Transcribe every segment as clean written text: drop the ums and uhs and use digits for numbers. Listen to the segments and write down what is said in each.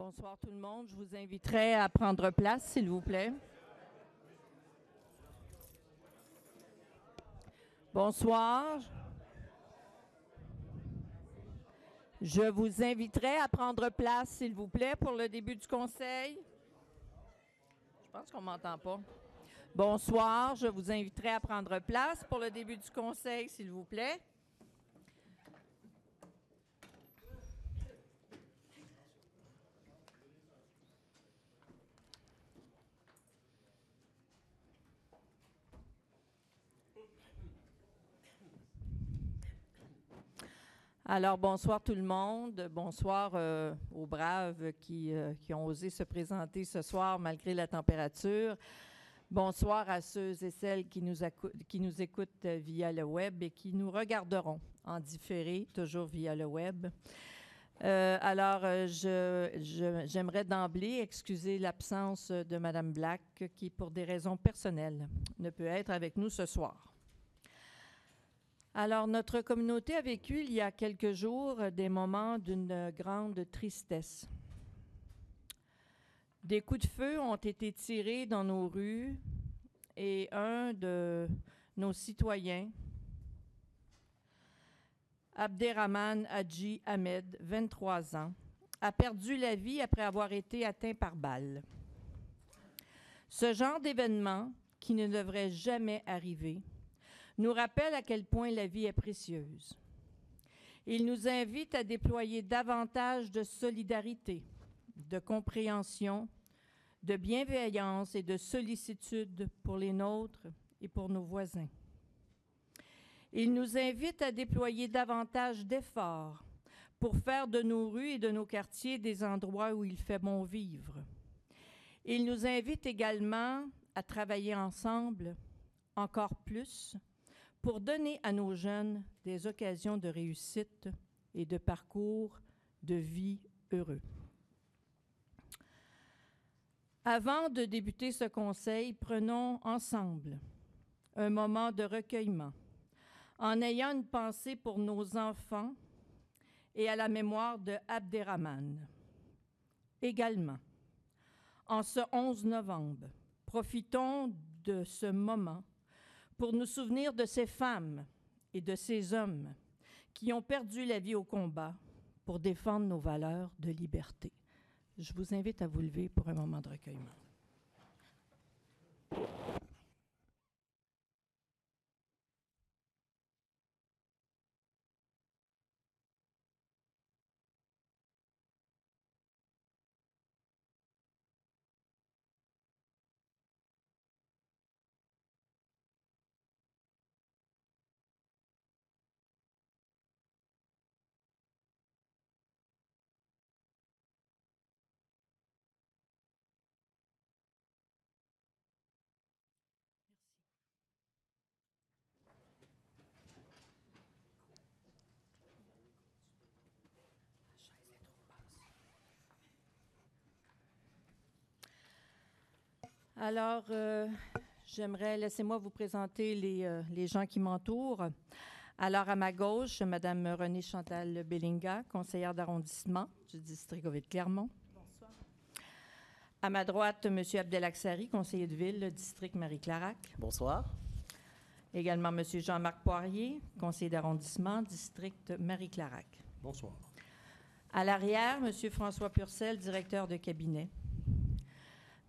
Bonsoir tout le monde. Je vous inviterai à prendre place, s'il vous plaît. Bonsoir. Je vous inviterai à prendre place, s'il vous plaît, pour le début du conseil. Je pense qu'on ne m'entend pas. Bonsoir. Je vous inviterai à prendre place pour le début du conseil, s'il vous plaît. Alors, bonsoir tout le monde. Bonsoir aux braves qui ont osé se présenter ce soir malgré la température. Bonsoir à ceux et celles qui nous écoutent via le web et qui nous regarderont en différé, toujours via le web. J'aimerais d'emblée excuser l'absence de Mme Black qui, pour des raisons personnelles, ne peut être avec nous ce soir. Alors, notre communauté a vécu il y a quelques jours des moments d'une grande tristesse. Des coups de feu ont été tirés dans nos rues et un de nos citoyens, Abderrahmane Hadji Ahmed, 23 ans, a perdu la vie après avoir été atteint par balle. Ce genre d'événement, qui ne devrait jamais arriver, nous rappelle à quel point la vie est précieuse. Il nous invite à déployer davantage de solidarité, de compréhension, de bienveillance et de sollicitude pour les nôtres et pour nos voisins. Il nous invite à déployer davantage d'efforts pour faire de nos rues et de nos quartiers des endroits où il fait bon vivre. Il nous invite également à travailler ensemble, encore plus, pour donner à nos jeunes des occasions de réussite et de parcours de vie heureux. Avant de débuter ce conseil, prenons ensemble un moment de recueillement en ayant une pensée pour nos enfants et à la mémoire de Abderrahmane. Également, en ce 11 novembre, profitons de ce moment pour nous souvenir de ces femmes et de ces hommes qui ont perdu la vie au combat pour défendre nos valeurs de liberté. Je vous invite à vous lever pour un moment de recueillement. Alors, laissez-moi vous présenter les gens qui m'entourent. Alors, à ma gauche, Mme Renée Chantal Bellinga, conseillère d'arrondissement du district Ovid-Clermont. Bonsoir. À ma droite, M. Abdelaksari, conseiller de ville, district Marie-Clarac. Bonsoir. Également, M. Jean-Marc Poirier, conseiller d'arrondissement, district Marie-Clarac. Bonsoir. À l'arrière, M. François Purcell, directeur de cabinet.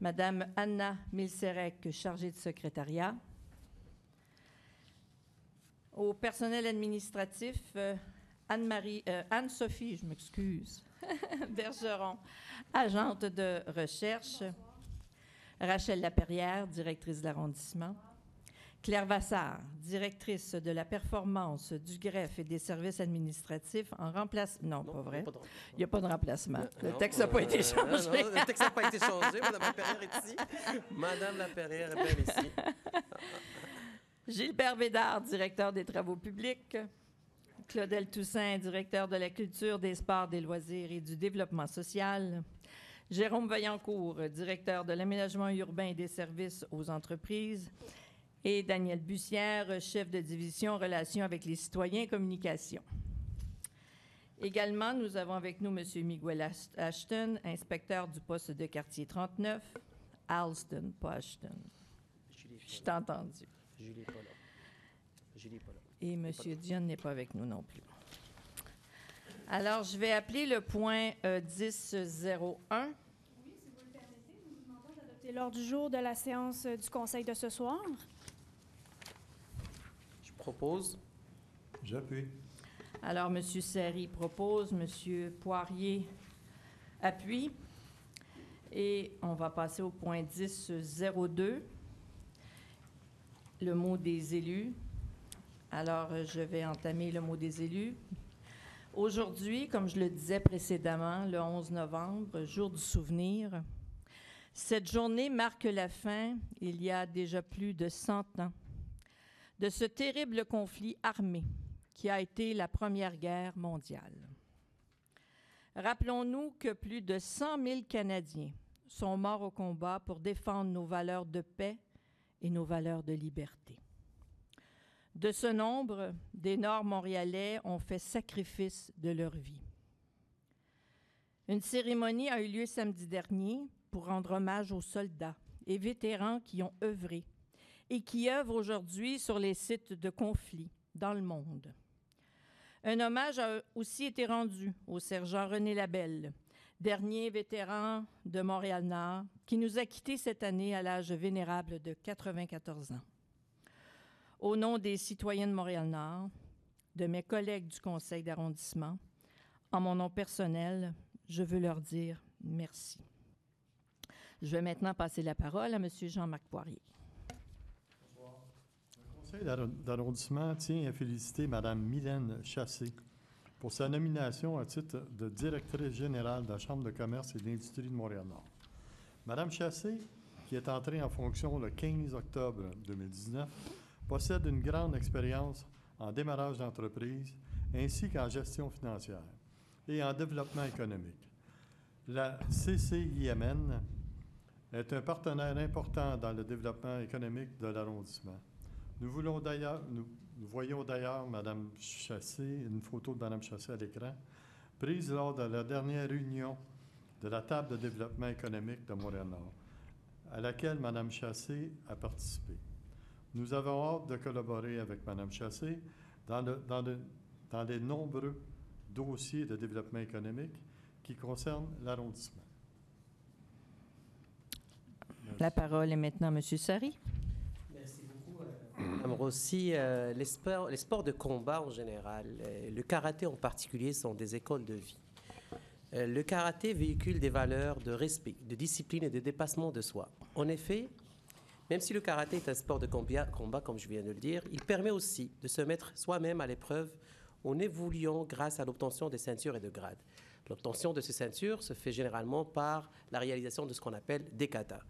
Madame Anna Milserek, chargée de secrétariat. Au personnel administratif, Anne-Sophie, je m'excuse, Bergeron, agente de recherche. Rachel Laperrière, directrice de l'arrondissement. Claire Vassard, directrice de la performance, du greffe et des services administratifs en remplacement. Non, pas vrai. Il n'y a pas de remplacement. Le texte n'a pas été changé. Non, le texte n'a pas été changé. Madame Laperrière est ici. Madame Laperrière est bien ici. Gilbert Védard, directeur des travaux publics. Claudel Toussaint, directeur de la culture, des sports, des loisirs et du développement social. Jérôme Vaillancourt, directeur de l'aménagement urbain et des services aux entreprises. Et Daniel Bussière, chef de division Relations avec les citoyens et communication. Également, nous avons avec nous M. Miguel Ashton, inspecteur du poste de quartier 39. Alston, pas Ashton. Je t'ai entendu. Julie n'est pas là. Julie n'est pas là. Et M. Dion n'est pas avec nous non plus. Alors, je vais appeler le point 1001. Oui, si vous le permettez, nous vous demandons d'adopter l'ordre du jour de la séance du Conseil de ce soir. Je propose. J'appuie. Alors, M. Serry propose, M. Poirier appuie. Et on va passer au point 1002, le mot des élus. Alors, je vais entamer le mot des élus. Aujourd'hui, comme je le disais précédemment, le 11 novembre, jour du souvenir, cette journée marque la fin, il y a déjà plus de 100 ans, de ce terrible conflit armé qui a été la Première Guerre mondiale. Rappelons-nous que plus de 100 000 Canadiens sont morts au combat pour défendre nos valeurs de paix et nos valeurs de liberté. De ce nombre, des Nord-Montréalais ont fait sacrifice de leur vie. Une cérémonie a eu lieu samedi dernier pour rendre hommage aux soldats et vétérans qui ont œuvré et qui œuvrent aujourd'hui sur les sites de conflit dans le monde. Un hommage a aussi été rendu au sergent René Labelle, dernier vétéran de Montréal-Nord, qui nous a quittés cette année à l'âge vénérable de 94 ans. Au nom des citoyens de Montréal-Nord, de mes collègues du conseil d'arrondissement, en mon nom personnel, je veux leur dire merci. Je vais maintenant passer la parole à M. Jean-Marc Poirier. Le conseil d'arrondissement tient à féliciter Mme Mylène Chassé pour sa nomination à titre de directrice générale de la Chambre de commerce et d'industrie de Montréal-Nord. Mme Chassé, qui est entrée en fonction le 15 octobre 2019, possède une grande expérience en démarrage d'entreprise ainsi qu'en gestion financière et en développement économique. La CCIMN est un partenaire important dans le développement économique de l'arrondissement. Nous voyons d'ailleurs Mme Chassé, une photo de Mme Chassé à l'écran, prise lors de la dernière réunion de la table de développement économique de Montréal-Nord, à laquelle Mme Chassé a participé. Nous avons hâte de collaborer avec Mme Chassé dans les nombreux dossiers de développement économique qui concernent l'arrondissement. La parole est maintenant à M. Sari. Merci beaucoup, Mme Rossi. Les sports de combat en général, le karaté en particulier, sont des écoles de vie. Le karaté véhicule des valeurs de respect, de discipline et de dépassement de soi. En effet, même si le karaté est un sport de combat, comme je viens de le dire, il permet aussi de se mettre soi-même à l'épreuve en évoluant grâce à l'obtention des ceintures et de grades. L'obtention de ces ceintures se fait généralement par la réalisation de ce qu'on appelle des katas.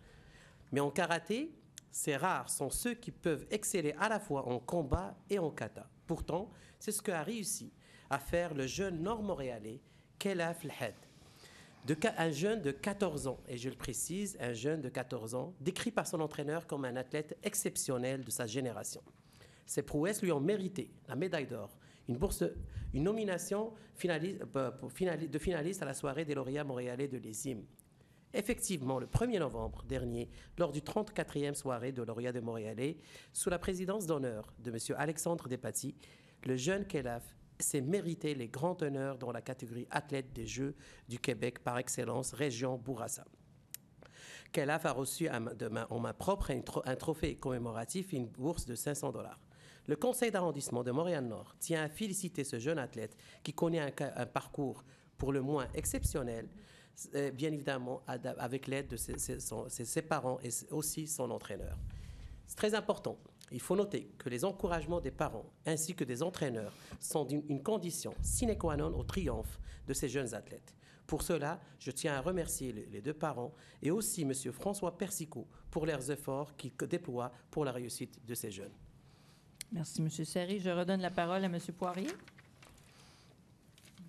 Mais en karaté, c'est rare sont ceux qui peuvent exceller à la fois en combat et en kata. Pourtant, c'est ce qu'a réussi à faire le jeune nord-montréalais Khelaf El-Had. Un jeune de 14 ans, et je le précise, un jeune de 14 ans, décrit par son entraîneur comme un athlète exceptionnel de sa génération. Ses prouesses lui ont mérité la médaille d'or, une nomination de finaliste à la soirée des lauréats montréalais de l'ESIM. Effectivement, le 1er novembre dernier, lors du 34e soirée de lauréats de Montréalais, sous la présidence d'honneur de M. Alexandre Despatie, le jeune Khelaf s'est mérité les grands honneurs dans la catégorie athlète des Jeux du Québec par excellence, région Bourassa. Khelaf a reçu en main propre un trophée commémoratif et une bourse de 500 $. Le conseil d'arrondissement de Montréal-Nord tient à féliciter ce jeune athlète qui connaît un parcours pour le moins exceptionnel, bien évidemment avec l'aide de ses parents et aussi son entraîneur. C'est très important. Il faut noter que les encouragements des parents ainsi que des entraîneurs sont une condition sine qua non au triomphe de ces jeunes athlètes. Pour cela, je tiens à remercier les deux parents et aussi M. François Persicot pour leurs efforts qu'ils déploient pour la réussite de ces jeunes. Merci, M. Serry. Je redonne la parole à M. Poirier.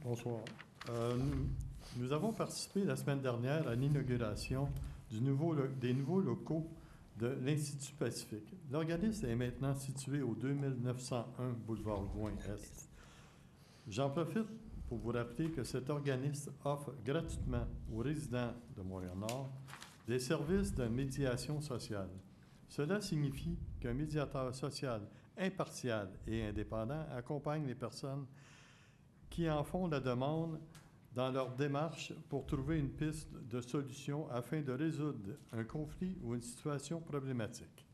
Bonsoir. Nous avons participé la semaine dernière à l'inauguration des nouveaux locaux de l'Institut Pacifique. L'organisme est maintenant situé au 2901 boulevard Gouin-Est. J'en profite pour vous rappeler que cet organisme offre gratuitement aux résidents de Montréal-Nord des services de médiation sociale. Cela signifie qu'un médiateur social impartial et indépendant accompagne les personnes qui en font la demande dans leur démarche pour trouver une piste de solution afin de résoudre un conflit ou une situation problématique.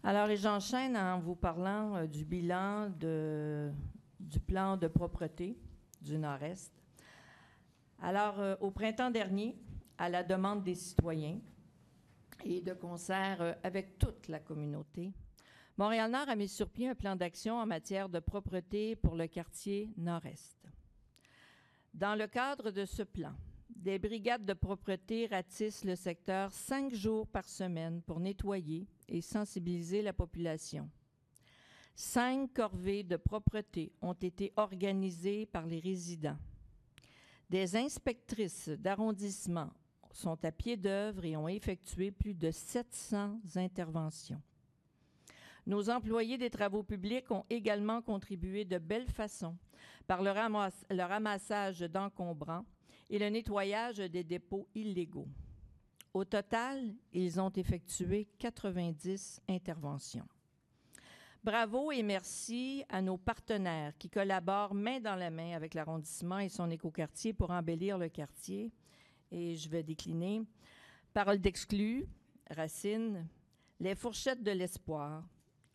Alors, et j'enchaîne en vous parlant du bilan du plan de propreté du Nord-Est. Alors, au printemps dernier, à la demande des citoyens et de concert avec toute la communauté, Montréal-Nord a mis sur pied un plan d'action en matière de propreté pour le quartier Nord-Est. Dans le cadre de ce plan, des brigades de propreté ratissent le secteur 5 jours par semaine pour nettoyer et sensibiliser la population. 5 corvées de propreté ont été organisées par les résidents. Des inspectrices d'arrondissement sont à pied d'œuvre et ont effectué plus de 700 interventions. Nos employés des travaux publics ont également contribué de belle façon par le ramassage d'encombrants et le nettoyage des dépôts illégaux. Au total, ils ont effectué 90 interventions. Bravo et merci à nos partenaires qui collaborent main dans la main avec l'arrondissement et son écoquartier pour embellir le quartier. Et je vais décliner. Parole d'exclus, Racine, les fourchettes de l'espoir,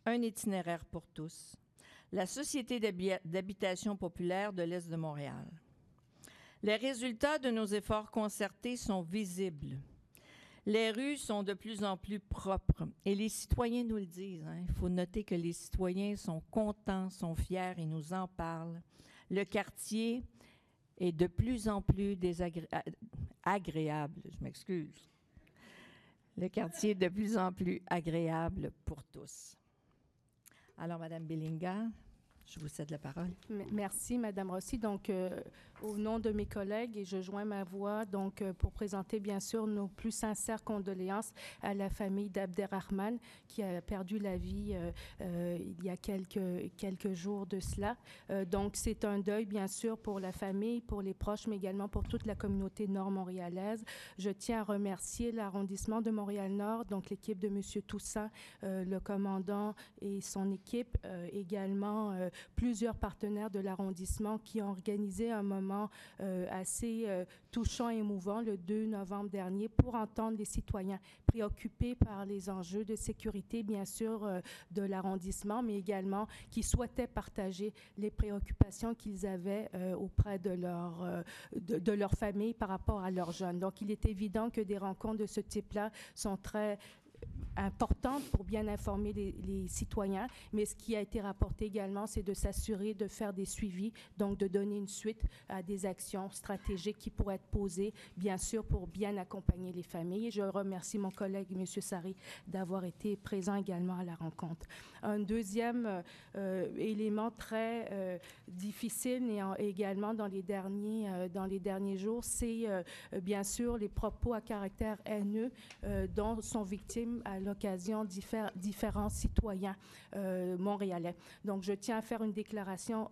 un itinéraire pour tous, la Société d'habitation populaire de l'Est de Montréal. Les résultats de nos efforts concertés sont visibles. Les rues sont de plus en plus propres et les citoyens nous le disent. Il faut noter que les citoyens sont contents, sont fiers et nous en parlent. Le quartier est de plus en plus agréable. Je m'excuse. Le quartier est de plus en plus agréable pour tous. Alors, Madame Bellinga, je vous cède la parole. Merci, Madame Rossi. Donc, au nom de mes collègues, et je joins ma voix donc pour présenter bien sûr nos plus sincères condoléances à la famille d'Abderrahman qui a perdu la vie il y a quelques jours de cela. Donc, c'est un deuil bien sûr pour la famille, pour les proches, mais également pour toute la communauté nord-montréalaise. Je tiens à remercier l'arrondissement de Montréal-Nord, donc l'équipe de M. Toussaint, le commandant et son équipe, également plusieurs partenaires de l'arrondissement qui ont organisé un moment assez touchant et émouvant le 2 novembre dernier pour entendre les citoyens préoccupés par les enjeux de sécurité, bien sûr, de l'arrondissement, mais également qui souhaitaient partager les préoccupations qu'ils avaient auprès de leur famille par rapport à leurs jeunes. Donc, il est évident que des rencontres de ce type-là sont très importante pour bien informer les citoyens, mais ce qui a été rapporté également, c'est de s'assurer de faire des suivis, donc de donner une suite à des actions stratégiques qui pourraient être posées, bien sûr, pour bien accompagner les familles. Et je remercie mon collègue, M. Sari, d'avoir été présent également à la rencontre. Un deuxième élément très difficile et également dans les derniers jours, c'est bien sûr les propos à caractère haineux dont sont victimes à l'occasion différents citoyens montréalais. Donc, je tiens à faire une déclaration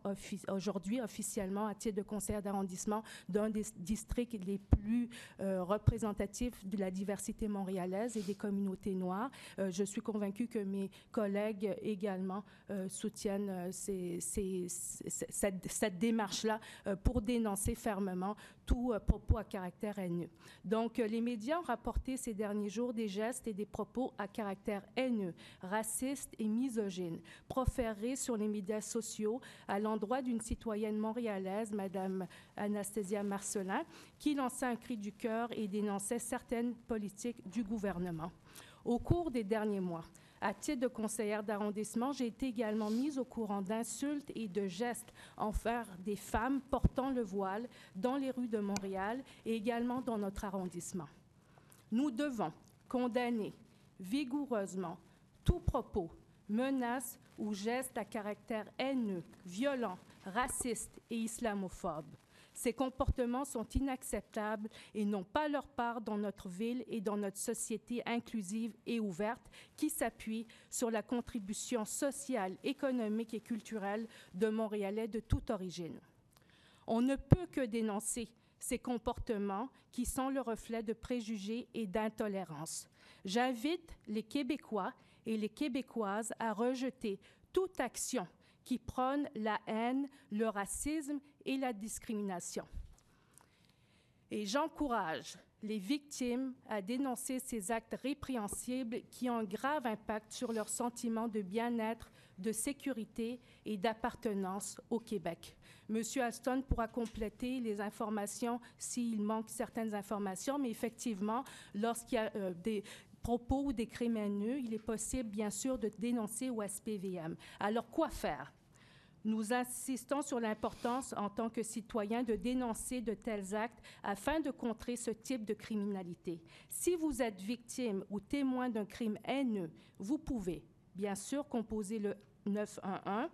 aujourd'hui officiellement à titre de conseillère d'arrondissement d'un des districts les plus représentatifs de la diversité montréalaise et des communautés noires. Je suis convaincue que mes collègues également soutiennent cette démarche-là pour dénoncer fermement tout propos à caractère haineux. Donc, les médias ont rapporté ces derniers jours des gestes et des propos à caractère haineux, raciste et misogyne, proférés sur les médias sociaux à l'endroit d'une citoyenne montréalaise, Mme Anastasia Marcelin, qui lançait un cri du cœur et dénonçait certaines politiques du gouvernement. Au cours des derniers mois, à titre de conseillère d'arrondissement, j'ai été également mise au courant d'insultes et de gestes envers des femmes portant le voile dans les rues de Montréal et également dans notre arrondissement. Nous devons condamner vigoureusement tout propos, menace ou geste à caractère haineux, violent, raciste et islamophobe. Ces comportements sont inacceptables et n'ont pas leur part dans notre ville et dans notre société inclusive et ouverte qui s'appuie sur la contribution sociale, économique et culturelle de Montréalais de toute origine. On ne peut que dénoncer ces comportements qui sont le reflet de préjugés et d'intolérance. J'invite les Québécois et les Québécoises à rejeter toute action qui prône la haine, le racisme et la discrimination. Et j'encourage les victimes à dénoncer ces actes répréhensibles qui ont un grave impact sur leur sentiment de bien-être, de sécurité et d'appartenance au Québec. Monsieur Alston pourra compléter les informations s'il manque certaines informations, mais effectivement, lorsqu'il y a des propos ou des crimes haineux, il est possible, bien sûr, de dénoncer au SPVM. Alors, quoi faire? Nous insistons sur l'importance, en tant que citoyens, de dénoncer de tels actes afin de contrer ce type de criminalité. Si vous êtes victime ou témoin d'un crime haineux, vous pouvez, bien sûr, composer le 911,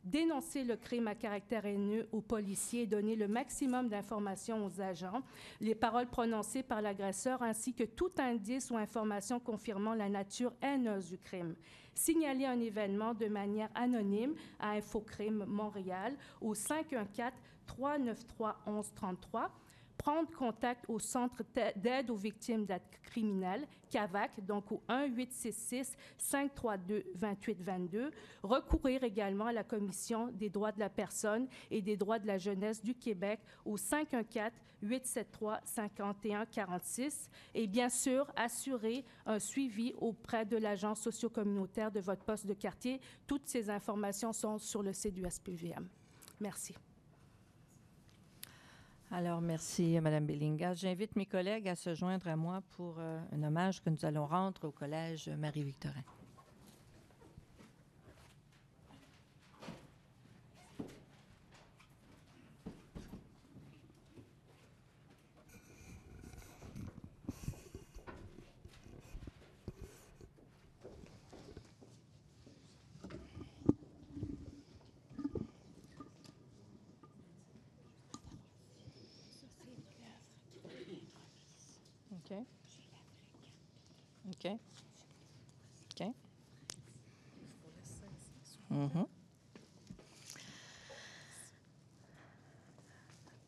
dénoncer le crime à caractère haineux aux policiers et donner le maximum d'informations aux agents, les paroles prononcées par l'agresseur ainsi que tout indice ou information confirmant la nature haineuse du crime. Signaler un événement de manière anonyme à Infocrime Montréal au 514-393-1133, prendre contact au Centre d'aide aux victimes d'actes criminels, CAVAC, donc au 1-866-532-2822, recourir également à la Commission des droits de la personne et des droits de la jeunesse du Québec au 514-873-5146 et bien sûr assurer un suivi auprès de l'agence socio-communautaire de votre poste de quartier. Toutes ces informations sont sur le site du SPVM. Merci. Alors, merci, Mme Bellinga. J'invite mes collègues à se joindre à moi pour un hommage que nous allons rendre au Collège Marie-Victorin. OK. OK. OK.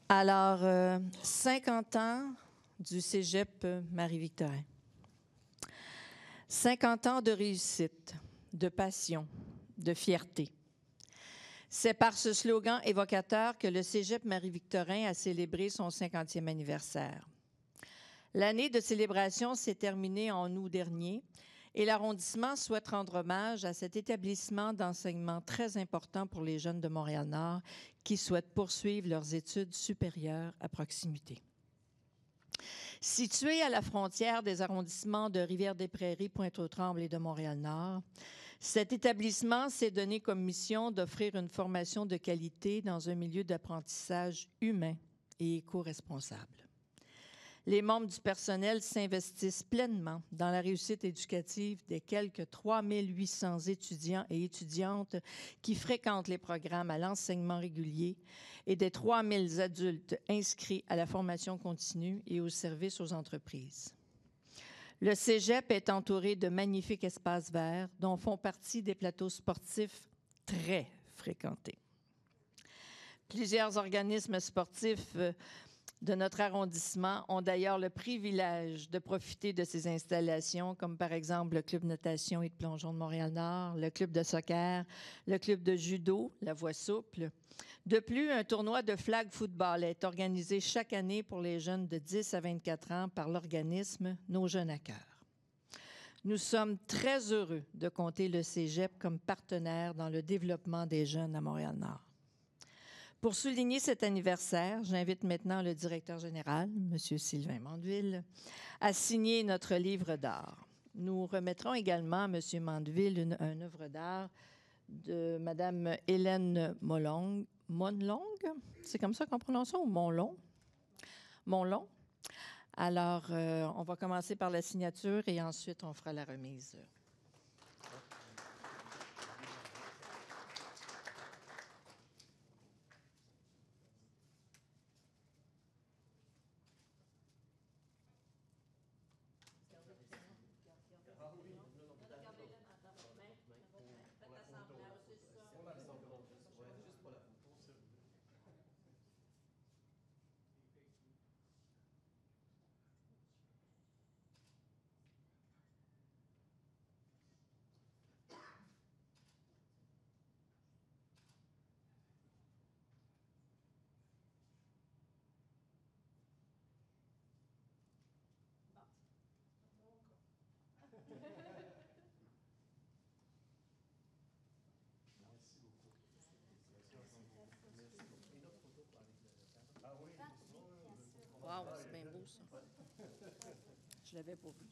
Alors, 50 ans du Cégep Marie-Victorin. 50 ans de réussite, de passion, de fierté. C'est par ce slogan évocateur que le Cégep Marie-Victorin a célébré son 50e anniversaire. L'année de célébration s'est terminée en août dernier et l'arrondissement souhaite rendre hommage à cet établissement d'enseignement très important pour les jeunes de Montréal-Nord qui souhaitent poursuivre leurs études supérieures à proximité. Situé à la frontière des arrondissements de Rivière-des-Prairies, Pointe-aux-Trembles et de Montréal-Nord, cet établissement s'est donné comme mission d'offrir une formation de qualité dans un milieu d'apprentissage humain et éco-responsable. Les membres du personnel s'investissent pleinement dans la réussite éducative des quelques 3 800 étudiants et étudiantes qui fréquentent les programmes à l'enseignement régulier et des 3 000 adultes inscrits à la formation continue et au service aux entreprises. Le Cégep est entouré de magnifiques espaces verts dont font partie des plateaux sportifs très fréquentés. Plusieurs organismes sportifs de notre arrondissement ont d'ailleurs le privilège de profiter de ces installations, comme par exemple le Club natation et de plongeon de Montréal-Nord, le Club de soccer, le Club de judo, la voie souple. De plus, un tournoi de flag football est organisé chaque année pour les jeunes de 10 à 24 ans par l'organisme Nos Jeunes à cœur. Nous sommes très heureux de compter le Cégep comme partenaire dans le développement des jeunes à Montréal-Nord. Pour souligner cet anniversaire, j'invite maintenant le directeur général, M. Sylvain Mandeville, à signer notre livre d'art. Nous remettrons également à M. Mandeville une œuvre d'art de Mme Hélène Monlong. C'est comme ça qu'on prononce ça, ou Monlong? Monlong. Alors, on va commencer par la signature et ensuite on fera la remise. Wow, c'est bien beau, ça. Je l'avais pas vu.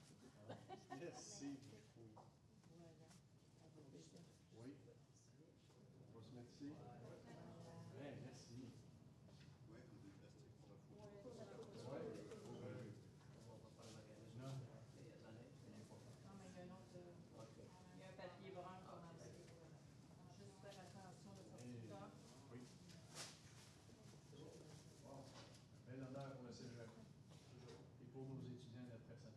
Merci. Oui. On va se mettre ici. Ouais, merci. Il y a un papier brun comme juste faire attention de sortir. Oui. Bel honneur pour le cégep et pour nos étudiants et notre personnel.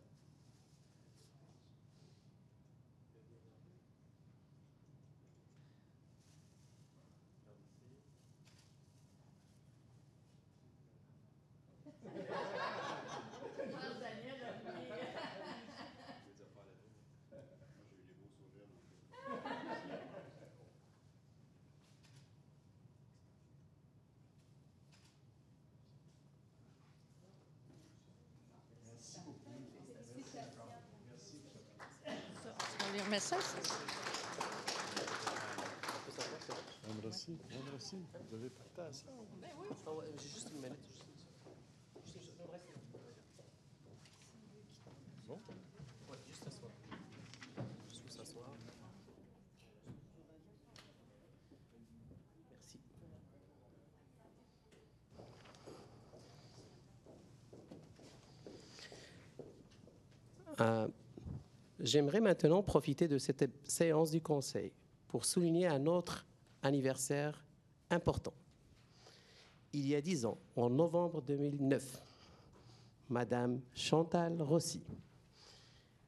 Merci beaucoup. Merci. On les remet ça? Madame Rossi, vous avez prêté à ça? J'ai juste une minute. Bon. Ouais, juste s'asseoir. Juste s'asseoir. Merci. J'aimerais maintenant profiter de cette séance du Conseil pour souligner un autre anniversaire important. Il y a 10 ans, en novembre 2009, Madame Chantal Rossi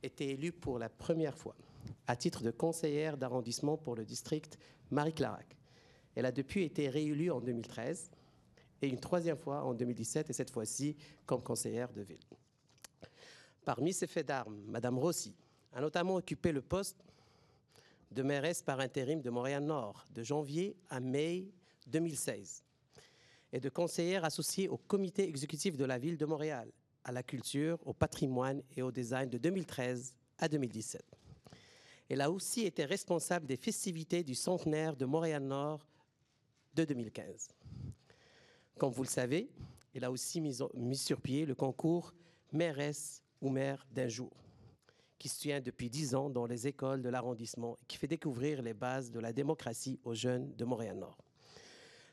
était élue pour la première fois à titre de conseillère d'arrondissement pour le district Marie-Clarac. Elle a depuis été réélue en 2013 et une troisième fois en 2017 et cette fois-ci comme conseillère de ville. Parmi ses faits d'armes, Madame Rossi a notamment occupé le poste de mairesse par intérim de Montréal-Nord de janvier à mai 2016 et de conseillère associée au comité exécutif de la ville de Montréal, à la culture, au patrimoine et au design de 2013 à 2017. Elle a aussi été responsable des festivités du centenaire de Montréal-Nord de 2015. Comme vous le savez, elle a aussi mis sur pied le concours mairesse ou maire d'un jour, qui se tient depuis 10 ans dans les écoles de l'arrondissement et qui fait découvrir les bases de la démocratie aux jeunes de Montréal-Nord.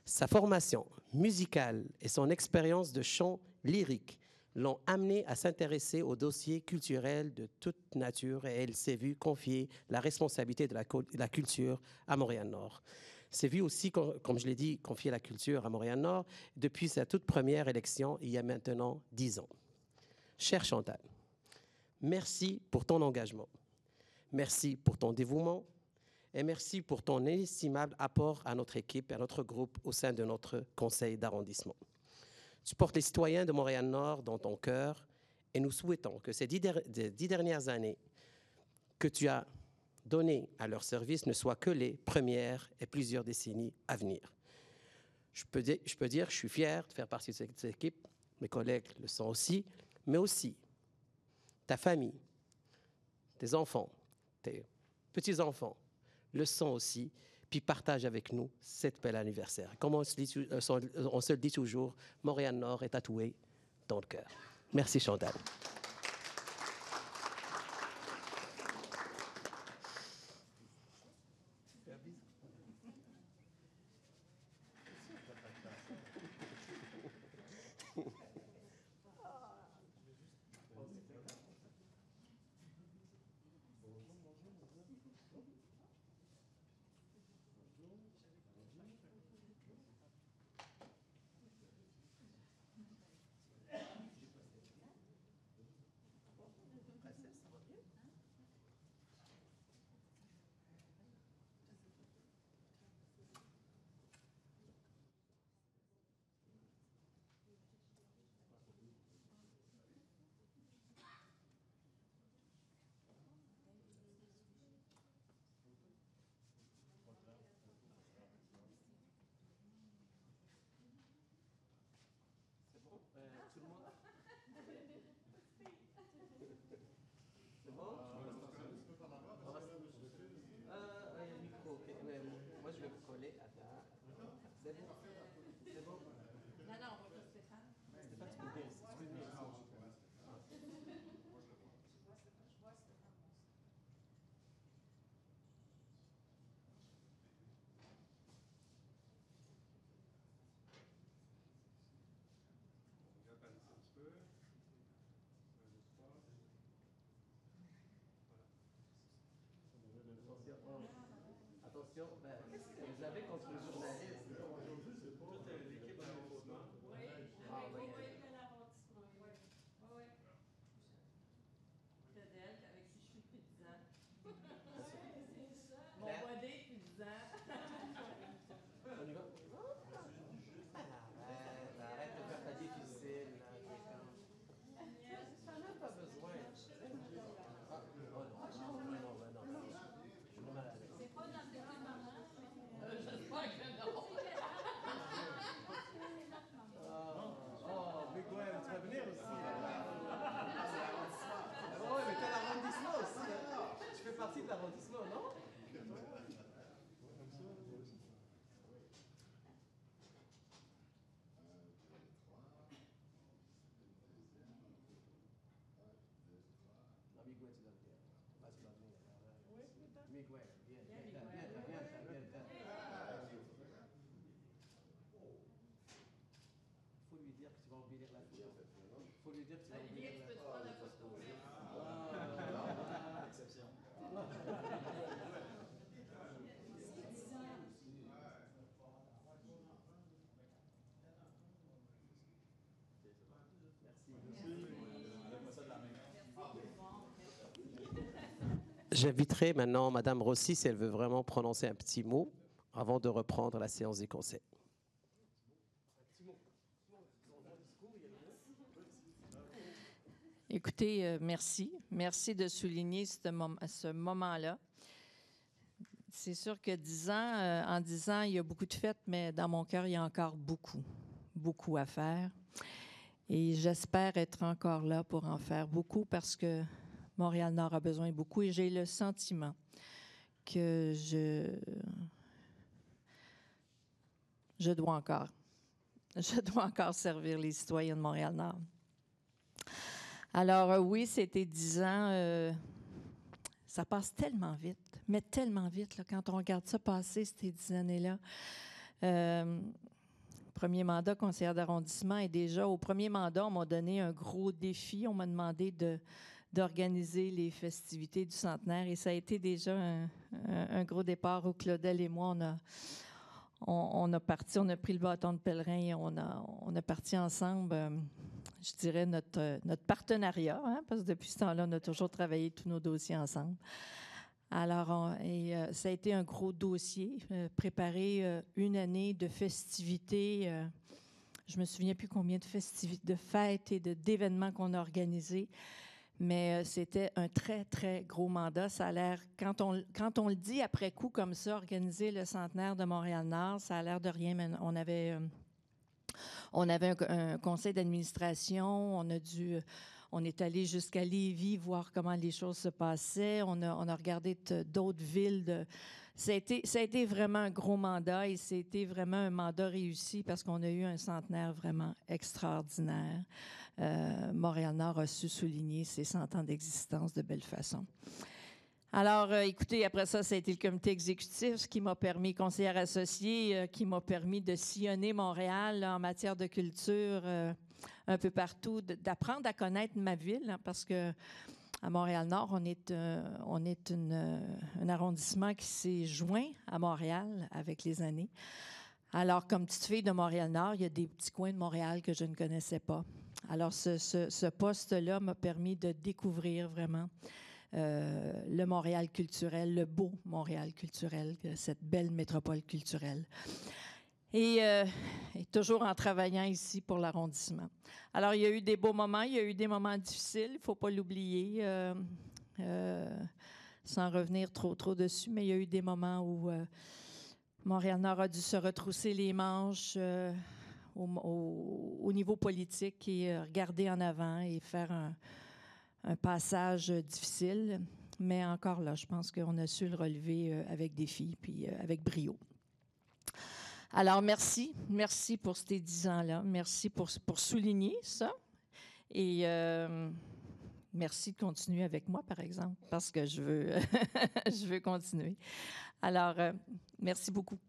Sa formation musicale et son expérience de chant lyrique l'ont amenée à s'intéresser aux dossiers culturels de toute nature et elle s'est vue confier la responsabilité de la culture à Montréal-Nord. S'est vue aussi, comme je l'ai dit, confier la culture à Montréal-Nord depuis sa toute première élection il y a maintenant 10 ans. Chère Chantal, merci pour ton engagement, merci pour ton dévouement et merci pour ton inestimable apport à notre équipe et à notre groupe au sein de notre conseil d'arrondissement. Tu portes les citoyens de Montréal-Nord dans ton cœur et nous souhaitons que ces 10 dernières années que tu as données à leur service ne soient que les premières et plusieurs décennies à venir. Je peux dire que je suis fier de faire partie de cette équipe, mes collègues le sont aussi, mais aussi ta famille, tes enfants, tes petits-enfants le sont aussi, puis partage avec nous cet bel anniversaire. Comme on se le dit toujours, Montréal-Nord est tatoué dans le cœur. Merci Chantal. Tout le monde. C'est bon? Il y a le micro, ok. Mais moi, je vais vous coller à ta... C'est bon? C'est bon? Non, on va pas Stéphane. Stéphane, tu peux venir ici. intervention. Qu'est-ce que vous avez contre le journaliste? Toute l'équipe d'arrondissement. Mon body, puis 10 ans. On y va? Arrête de faire ta vie difficile. T'en as pas besoin. Oh non. Je suis mal à l'aise. C'est pas dans le petit moment. J'espère que non. Mais quoi, tu vas venir aussi. Oui, mais t'as l'arrondissement aussi. Tu fais partie de l'arrondissement, non? Faut lui dire que tu vas embellir la photo. Faut lui dire que tu vas embellir la photo. Exception. J'inviterai maintenant Mme Rossi, si elle veut vraiment prononcer un petit mot, avant de reprendre la séance des conseils. Écoutez, merci. Merci de souligner ce moment-là. C'est sûr que en 10 ans, il y a beaucoup de fêtes, mais dans mon cœur, il y a encore beaucoup à faire. Et j'espère être encore là pour en faire beaucoup parce que Montréal-Nord a besoin beaucoup et j'ai le sentiment que je dois encore servir les citoyens de Montréal-Nord. Alors oui, c'était 10 ans. Ça passe tellement vite, mais tellement vite là, quand on regarde ça passer, ces 10 années-là. Premier mandat conseillère d'arrondissement et déjà au premier mandat, on m'a donné un gros défi. On m'a demandé d'organiser les festivités du centenaire et ça a été déjà un gros départ où Claudel et moi, on a pris le bâton de pèlerin et on a parti ensemble, je dirais, notre partenariat, hein, parce que depuis ce temps-là, on a toujours travaillé tous nos dossiers ensemble. Alors, ça a été un gros dossier, préparer une année de festivités. Je me souviens plus combien de festivités, de fêtes et d'événements qu'on a organisés. Mais c'était un très, très gros mandat. Ça a l'air, quand on le dit après coup comme ça, organiser le centenaire de Montréal-Nord, ça a l'air de rien, mais on avait un conseil d'administration, on est allé jusqu'à Lévis voir comment les choses se passaient. On a regardé d'autres villes. Ça a été vraiment un gros mandat et c'était vraiment un mandat réussi parce qu'on a eu un centenaire vraiment extraordinaire. Montréal-Nord a su souligner ses 100 ans d'existence de belle façon. Alors, écoutez, après ça a été le comité exécutif qui m'a permis, conseillère associée, qui m'a permis de sillonner Montréal là, en matière de culture un peu partout, d'apprendre à connaître ma ville, hein, parce que à Montréal-Nord, on est un arrondissement qui s'est joint à Montréal avec les années. Alors, comme petite fille de Montréal-Nord, il y a des petits coins de Montréal que je ne connaissais pas. Alors, ce poste-là m'a permis de découvrir vraiment le Montréal culturel, le beau Montréal culturel, cette belle métropole culturelle. Et toujours en travaillant ici pour l'arrondissement. Alors, il y a eu des beaux moments, il y a eu des moments difficiles, il ne faut pas l'oublier, sans revenir trop dessus, mais il y a eu des moments où Montréal-Nord a dû se retrousser les manches au niveau politique et regarder en avant et faire un passage difficile. Mais encore là, je pense qu'on a su le relever avec défi puis avec brio. Alors, merci pour ces 10 ans-là. Merci pour souligner ça. Et merci de continuer avec moi, par exemple, parce que je veux continuer. Alors, merci beaucoup.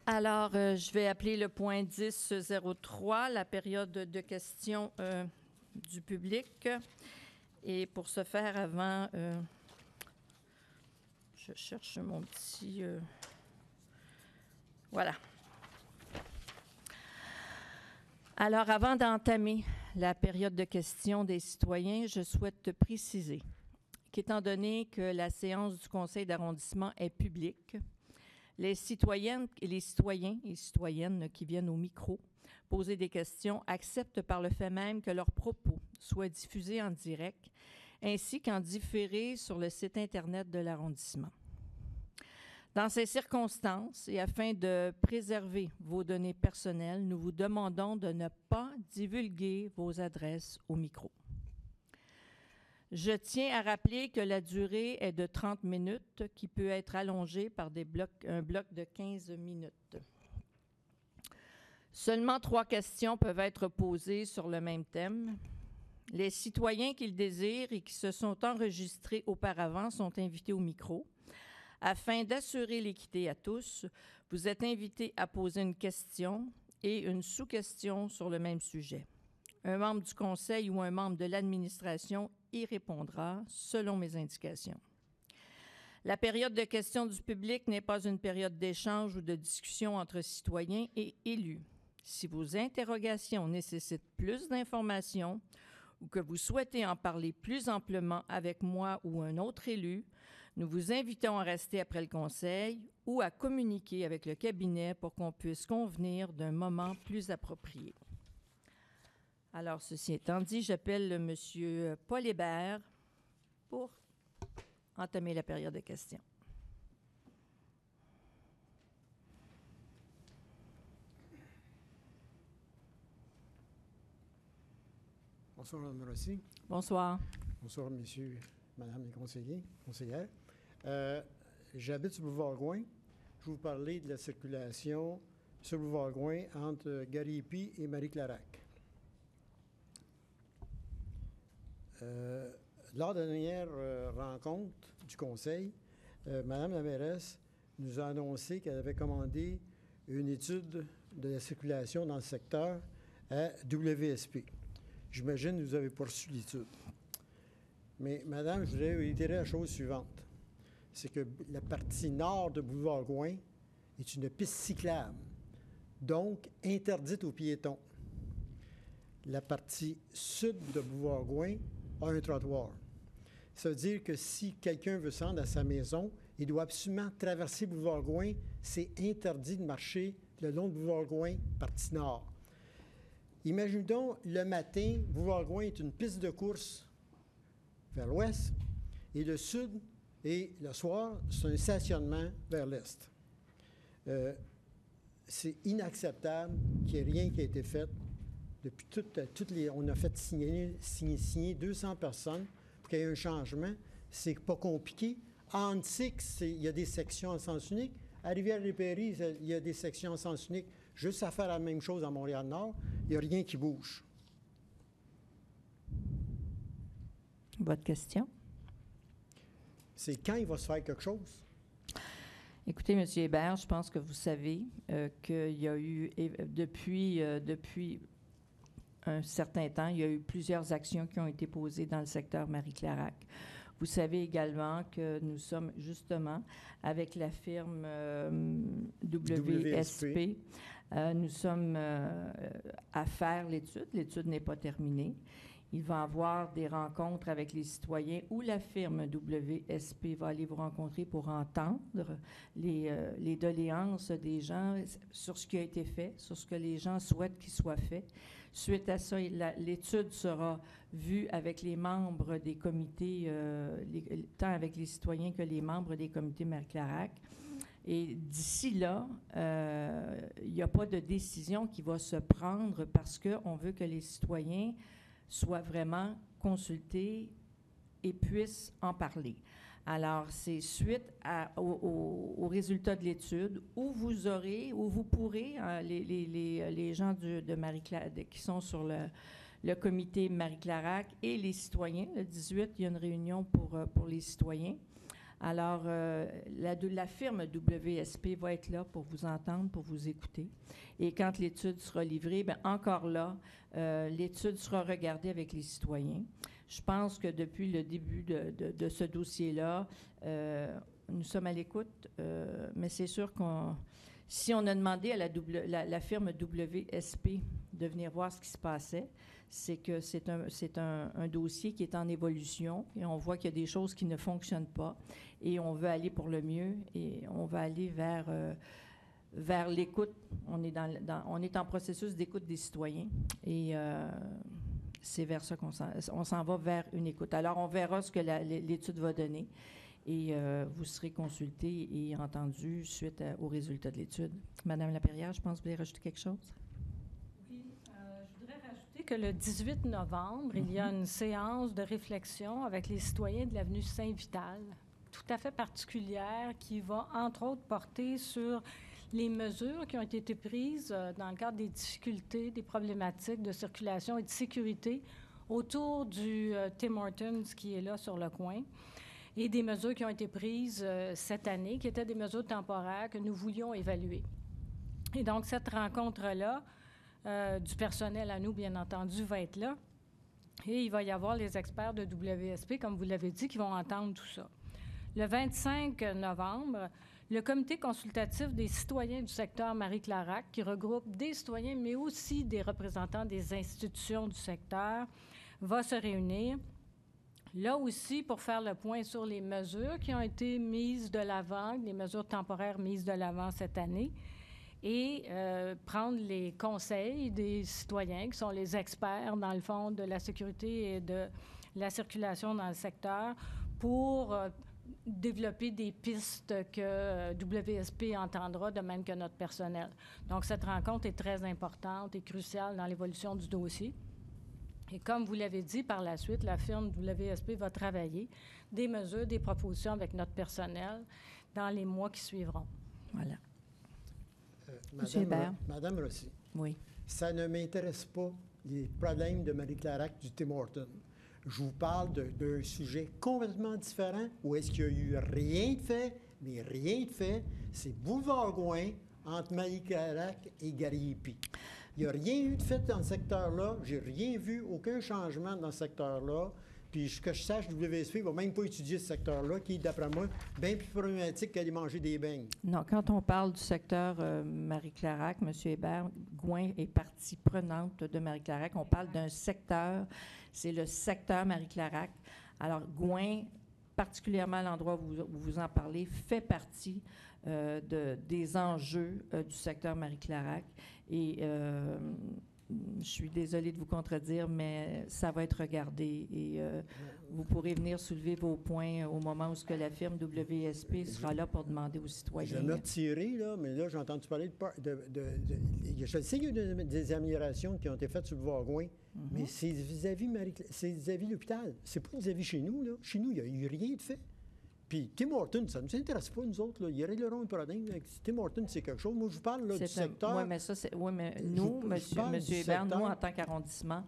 Alors, je vais appeler le point 10.03, la période de questions du public. Et pour ce faire, avant, je cherche mon petit... voilà. Alors, avant d'entamer la période de questions des citoyens, je souhaite préciser qu'étant donné que la séance du conseil d'arrondissement est publique, les citoyennes et les citoyens et citoyennes qui viennent au micro poser des questions acceptent par le fait même que leurs propos soient diffusés en direct ainsi qu'en différé sur le site Internet de l'arrondissement. Dans ces circonstances et afin de préserver vos données personnelles, nous vous demandons de ne pas divulguer vos adresses au micro. Je tiens à rappeler que la durée est de 30 minutes qui peut être allongée par un bloc de 15 minutes. Seulement 3 questions peuvent être posées sur le même thème. Les citoyens qui le désirent et qui se sont enregistrés auparavant sont invités au micro. Afin d'assurer l'équité à tous, vous êtes invités à poser une question et une sous-question sur le même sujet. Un membre du conseil ou un membre de l'administration y répondra selon mes indications. La période de questions du public n'est pas une période d'échange ou de discussion entre citoyens et élus. Si vos interrogations nécessitent plus d'informations ou que vous souhaitez en parler plus amplement avec moi ou un autre élu, nous vous invitons à rester après le conseil ou à communiquer avec le cabinet pour qu'on puisse convenir d'un moment plus approprié. Alors, ceci étant dit, j'appelle M. Paul Hébert pour entamer la période de questions. Bonsoir, Mme Rossi. Bonsoir. Bonsoir, messieurs, madame les conseillers, conseillères. J'habite sur le boulevard Gouin. Je vais vous parler de la circulation sur le boulevard Gouin entre Gariépy et Marie-Clarac. Lors de la dernière rencontre du conseil, Mme la mairesse nous a annoncé qu'elle avait commandé une étude de la circulation dans le secteur à WSP. J'imagine que vous avez poursuivi l'étude. Mais, madame, je voudrais réitérer la chose suivante. C'est que la partie nord de Boulevard Gouin est une piste cyclable, donc interdite aux piétons. La partie sud de Boulevard Gouin a un trottoir. Ça veut dire que si quelqu'un veut se rendre à sa maison, il doit absolument traverser Boulevard Gouin. C'est interdit de marcher le long de Boulevard Gouin, partie nord. Imaginons donc, le matin, Boulevard Gouin est une piste de course vers l'ouest, et le sud, et le soir, c'est un stationnement vers l'est. C'est inacceptable qu'il n'y ait rien qui a été fait. Depuis toutes les... On a fait signer 200 personnes pour qu'il y ait un changement. C'est pas compliqué. À Antique, il y a des sections en sens unique. À Rivière-des-Prairies, il y a des sections en sens unique. Juste à faire la même chose à Montréal-Nord, il n'y a rien qui bouge. Votre question? C'est quand il va se faire quelque chose? Écoutez, M. Hébert, je pense que vous savez qu'il y a eu, depuis un certain temps, il y a eu plusieurs actions qui ont été posées dans le secteur Marie-Clarac. Vous savez également que nous sommes justement avec la firme WSP. Nous sommes à faire l'étude. L'étude n'est pas terminée. Il va y avoir des rencontres avec les citoyens où la firme WSP va aller vous rencontrer pour entendre les doléances des gens sur ce qui a été fait, sur ce que les gens souhaitent qu'il soit fait. Suite à ça, l'étude sera vue avec les membres des comités, tant avec les citoyens que les membres des comités Marie-Clarac. Et d'ici là, il n'y a pas de décision qui va se prendre parce qu'on veut que les citoyens soient vraiment consultés et puissent en parler. Alors, c'est suite au résultat de l'étude où vous pourrez, les gens de Marie-Clarac qui sont sur le comité Marie-Clarac et les citoyens. Le 18, il y a une réunion pour les citoyens. Alors, la firme WSP va être là pour vous entendre, pour vous écouter. Et quand l'étude sera livrée, bien, encore là, l'étude sera regardée avec les citoyens. Je pense que depuis le début de ce dossier-là, nous sommes à l'écoute, mais c'est sûr si on a demandé à la firme WSP de venir voir ce qui se passait, c'est que c'est un dossier qui est en évolution et on voit qu'il y a des choses qui ne fonctionnent pas et on veut aller pour le mieux et on va aller vers l'écoute. On est en processus d'écoute des citoyens et c'est vers ça qu'on s'en va vers une écoute. Alors, on verra ce que l'étude va donner et vous serez consulté et entendu suite aux résultats de l'étude. Madame Lapierre, je pense que vous voulez rajouter quelque chose? Je voudrais rajouter que le 18 novembre, il y a une séance de réflexion avec les citoyens de l'avenue Saint-Vital, tout à fait particulière, qui va, entre autres, porter sur les mesures qui ont été prises dans le cadre des difficultés, des problématiques de circulation et de sécurité autour du Tim Hortons qui est là sur le coin, et des mesures qui ont été prises cette année, qui étaient des mesures temporaires que nous voulions évaluer. Et donc, cette rencontre-là, du personnel à nous, bien entendu, va être là. Et il va y avoir les experts de WSP, comme vous l'avez dit, qui vont entendre tout ça. Le 25 novembre, le comité consultatif des citoyens du secteur Marie-Clarac, qui regroupe des citoyens, mais aussi des représentants des institutions du secteur, va se réunir. Là aussi, pour faire le point sur les mesures qui ont été mises de l'avant, les mesures temporaires mises de l'avant cette année, et prendre les conseils des citoyens, qui sont les experts, dans le fond, de la sécurité et de la circulation dans le secteur, pour développer des pistes que WSP entendra, de même que notre personnel. Donc, cette rencontre est très importante et cruciale dans l'évolution du dossier. Et comme vous l'avez dit, par la suite, la firme WSP va travailler des mesures, des propositions avec notre personnel dans les mois qui suivront. Voilà. Monsieur Hébert. Madame Rossi, oui. Ça ne m'intéresse pas, les problèmes de Marie-Clarac du Tim Hortons. Je vous parle d'un sujet complètement différent où est-ce qu'il n'y a eu rien de fait, mais rien de fait. C'est Boulevard Gouin entre Marie-Clarac et Gariépy. Il n'y a rien eu de fait dans ce secteur-là. J'ai rien vu, aucun changement dans ce secteur-là. Puis, que je sache, WSP ne va même pas étudier ce secteur-là, qui est, d'après moi, bien plus problématique qu'aller manger des beignes. Non, quand on parle du secteur Marie-Clarac, M. Hébert, Gouin est partie prenante de Marie-Clarac. On parle d'un secteur, c'est le secteur Marie-Clarac. Alors, Gouin, particulièrement l'endroit où vous en parlez, fait partie des enjeux du secteur Marie-Clarac. Et je suis désolée de vous contredire, mais ça va être regardé et vous pourrez venir soulever vos points au moment où la firme WSP sera là pour demander aux citoyens. Je vais me retirer, là, mais là, j'ai entendu parler je sais qu'il y a eu des améliorations qui ont été faites sur le Boulevard-Gouin, mais c'est vis-à-vis l'hôpital. C'est pas vis-à-vis chez nous, là. Chez nous, il n'y a eu rien de fait. Puis Tim Hortons, ça ne nous intéresse pas, nous autres. Là. Ils régleront un problème. Tim Hortons, c'est quelque chose. Moi, je vous parle là, du secteur. Oui, mais ça, mais nous, M. Hébert, nous, en tant qu'arrondissement,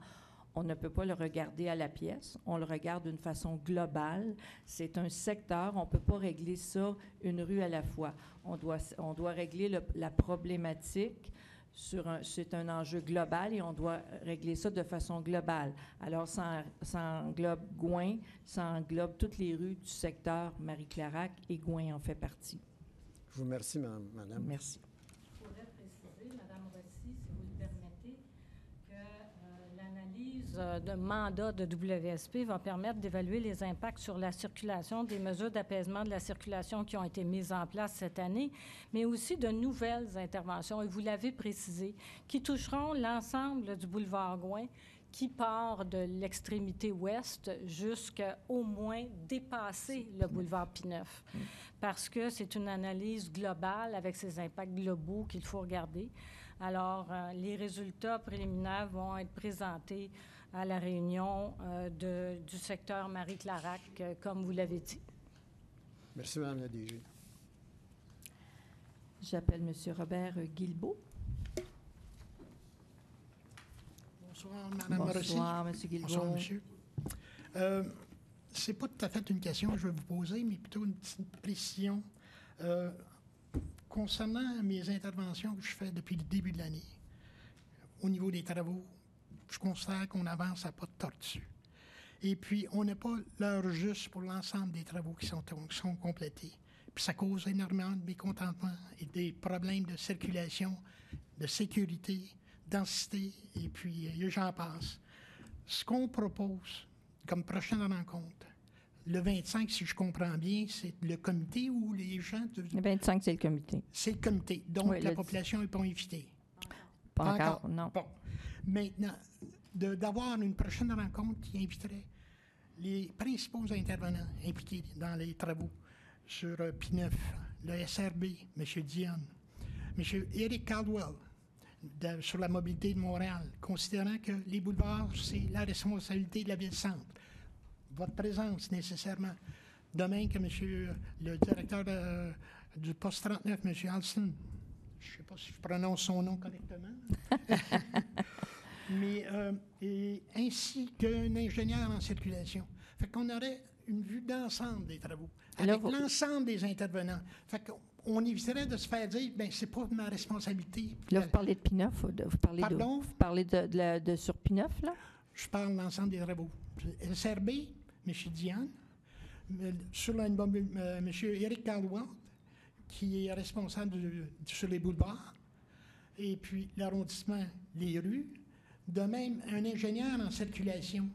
on ne peut pas le regarder à la pièce. On le regarde d'une façon globale. C'est un secteur. On ne peut pas régler ça une rue à la fois. On doit régler la problématique. C'est un enjeu global et on doit régler ça de façon globale. Alors, ça englobe Gouin, ça englobe toutes les rues du secteur Marie-Clarac et Gouin en fait partie. Je vous remercie, madame. Merci. Je pourrais préciser, Mme Rossi, si vous le permettez, que l'analyse de mandat de WSP va permettre d'évaluer les impacts sur la circulation des mesures d'apaisement de la circulation qui ont été mises en place cette année, mais aussi de nouvelles interventions, et vous l'avez précisé, qui toucheront l'ensemble du boulevard Gouin, qui part de l'extrémité ouest jusqu'à au moins dépasser le boulevard P9, parce que c'est une analyse globale avec ses impacts globaux qu'il faut regarder. Alors, les résultats préliminaires vont être présentés à la réunion du secteur Marie-Clarac, comme vous l'avez dit. Merci, Mme la DG. J'appelle M. Robert Guilbeault. Bonsoir, Mme Rossi. Bonsoir, M. Guilbeault. Bonsoir, monsieur. c'est pas tout à fait une question que je vais vous poser, mais plutôt une petite précision. Concernant mes interventions que je fais depuis le début de l'année, au niveau des travaux, je constate qu'on avance à pas de tortue. Et puis, on n'a pas l'heure juste pour l'ensemble des travaux qui sont complétés. Puis ça cause énormément de mécontentement et des problèmes de circulation, de sécurité, densité, et puis j'en passe. Ce qu'on propose comme prochaine rencontre, le 25, si je comprends bien, c'est le comité ou les gens... Le 25, c'est le comité. C'est le comité. Donc, oui, la population n'est pas invitée. Pas encore, non. Bon. Maintenant, d'avoir une prochaine rencontre qui inviterait les principaux intervenants impliqués dans les travaux sur P9, le SRB, M. Dionne, M. Eric Caldwell, sur la mobilité de Montréal, considérant que les boulevards, c'est la responsabilité de la ville-centre. Votre présence, nécessairement. De même que le directeur du poste 39, M. Alston, je ne sais pas si je prononce son nom correctement, mais ainsi qu'un ingénieur en circulation. Fait qu'on aurait une vue d'ensemble des travaux, avec l'ensemble des intervenants. Fait qu'on éviterait de se faire dire, bien, c'est pas ma responsabilité. Là, vous parlez de P9, vous parlez Pardon? Vous parlez de sur P9, là? Je parle de l'ensemble des travaux. SRB, M. Diane, sur M. Eric Caldwell, qui est responsable sur les boulevards, et puis l'arrondissement, les rues. De même, un ingénieur en circulation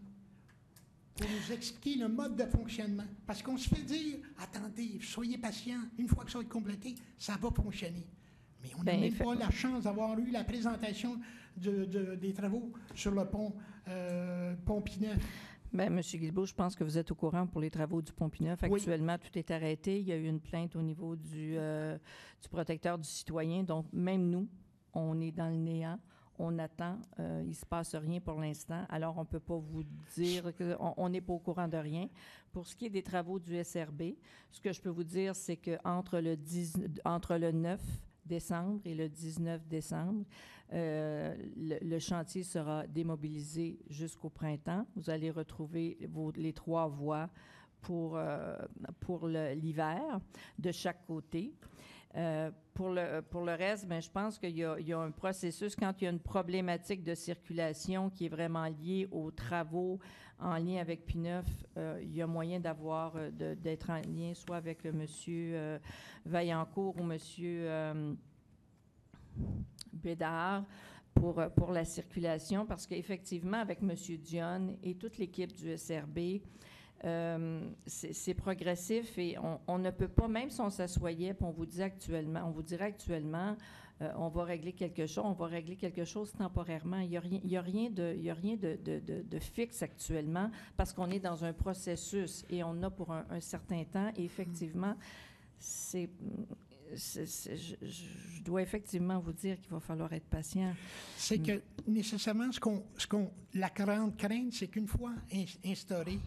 pour nous expliquer le mode de fonctionnement. Parce qu'on se fait dire, attendez, soyez patient, une fois que ça va être complété, ça va fonctionner. Mais on n'a même pas la chance d'avoir eu la présentation des travaux sur le pont P9. Bien, M. Guilbeault, je pense que vous êtes au courant pour les travaux du pont P9. Actuellement, tout est arrêté. Il y a eu une plainte au niveau du protecteur du citoyen. Donc, même nous, on est dans le néant. On attend. Il ne se passe rien pour l'instant. Alors, on ne peut pas vous dire qu'on n'est pas au courant de rien. Pour ce qui est des travaux du SRB, ce que je peux vous dire, c'est qu'entre le 9 décembre et le 19 décembre, le chantier sera démobilisé jusqu'au printemps. Vous allez retrouver les 3 voies pour l'hiver de chaque côté. Pour le reste, bien, je pense qu'il y a un processus. Quand il y a une problématique de circulation qui est vraiment liée aux travaux en lien avec P9, il y a moyen d'être en lien soit avec le monsieur Vaillancourt ou monsieur Bédard pour la circulation, parce qu'effectivement, avec monsieur Dionne et toute l'équipe du SRB, c'est progressif et on ne peut pas, même si on s'assoyait, puis on vous dirait actuellement, on va régler quelque chose temporairement. Il n'y a rien de fixe actuellement parce qu'on est dans un processus et on a pour un certain temps. Et effectivement, je dois effectivement vous dire qu'il va falloir être patient. C'est que nécessairement, la grande crainte, c'est qu'une fois instauré,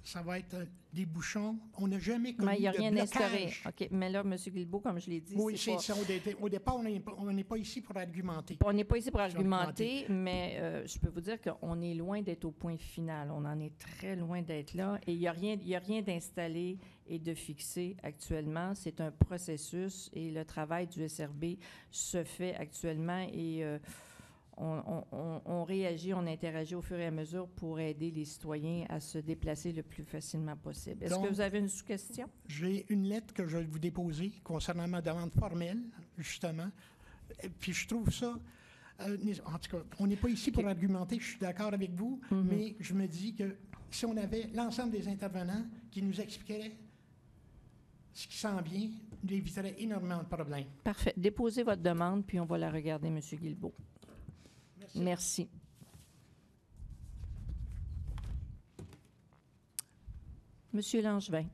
ça va être des bouchons. On n'a jamais connu de blocage. Mais il n'y a rien d'instauré. OK. Mais là, M. Guilbeault, comme je l'ai dit, oui, c'est ça. Au départ, on n'est pas ici pour argumenter. On n'est pas ici pour argumenter, mais je peux vous dire qu'on est loin d'être au point final. On en est très loin d'être là. Et il n'y a rien d'installé et de fixé actuellement. C'est un processus et le travail du SRB se fait actuellement et on réagit, on interagit au fur et à mesure pour aider les citoyens à se déplacer le plus facilement possible. Est-ce que vous avez une sous-question? J'ai une lettre que je vais vous déposer concernant ma demande formelle, justement. Et puis je trouve ça... en tout cas, on n'est pas ici pour argumenter, je suis d'accord avec vous, mais je me dis que si on avait l'ensemble des intervenants qui nous expliqueraient ce qui s'en vient, nous éviterait énormément de problèmes. Parfait. Déposez votre demande, puis on va la regarder, M. Guilbeault. Merci. Monsieur Langevin.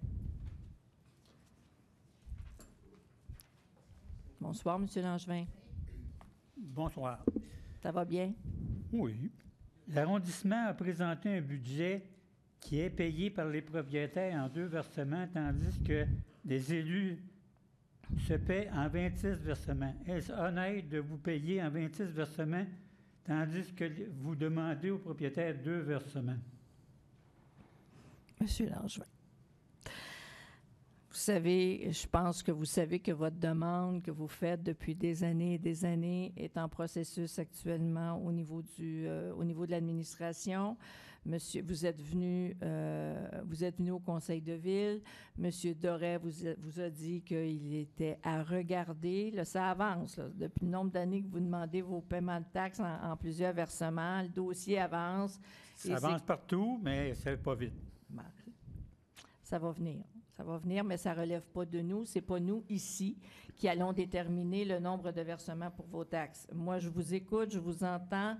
Bonsoir, Monsieur Langevin. Bonsoir. Ça va bien? Oui. L'arrondissement a présenté un budget qui est payé par les propriétaires en 2 versements, tandis que les élus se paient en 26 versements. Est-ce honnête de vous payer en 26 versements, tandis que vous demandez aux propriétaires 2 versements? Monsieur Langevin. Vous savez, je pense que vous savez que votre demande que vous faites depuis des années et des années est en processus actuellement au niveau de l'administration. Monsieur, vous êtes venu au conseil de ville. Monsieur Doré vous a dit qu'il était à regarder. Là, ça avance. Là. Depuis le nombre d'années que vous demandez vos paiements de taxes en plusieurs versements, le dossier avance. Ça avance partout, mais ça va pas vite. Ça va venir. Ça va venir, mais ça ne relève pas de nous. Ce n'est pas nous, ici, qui allons déterminer le nombre de versements pour vos taxes. Moi, je vous écoute, je vous entends,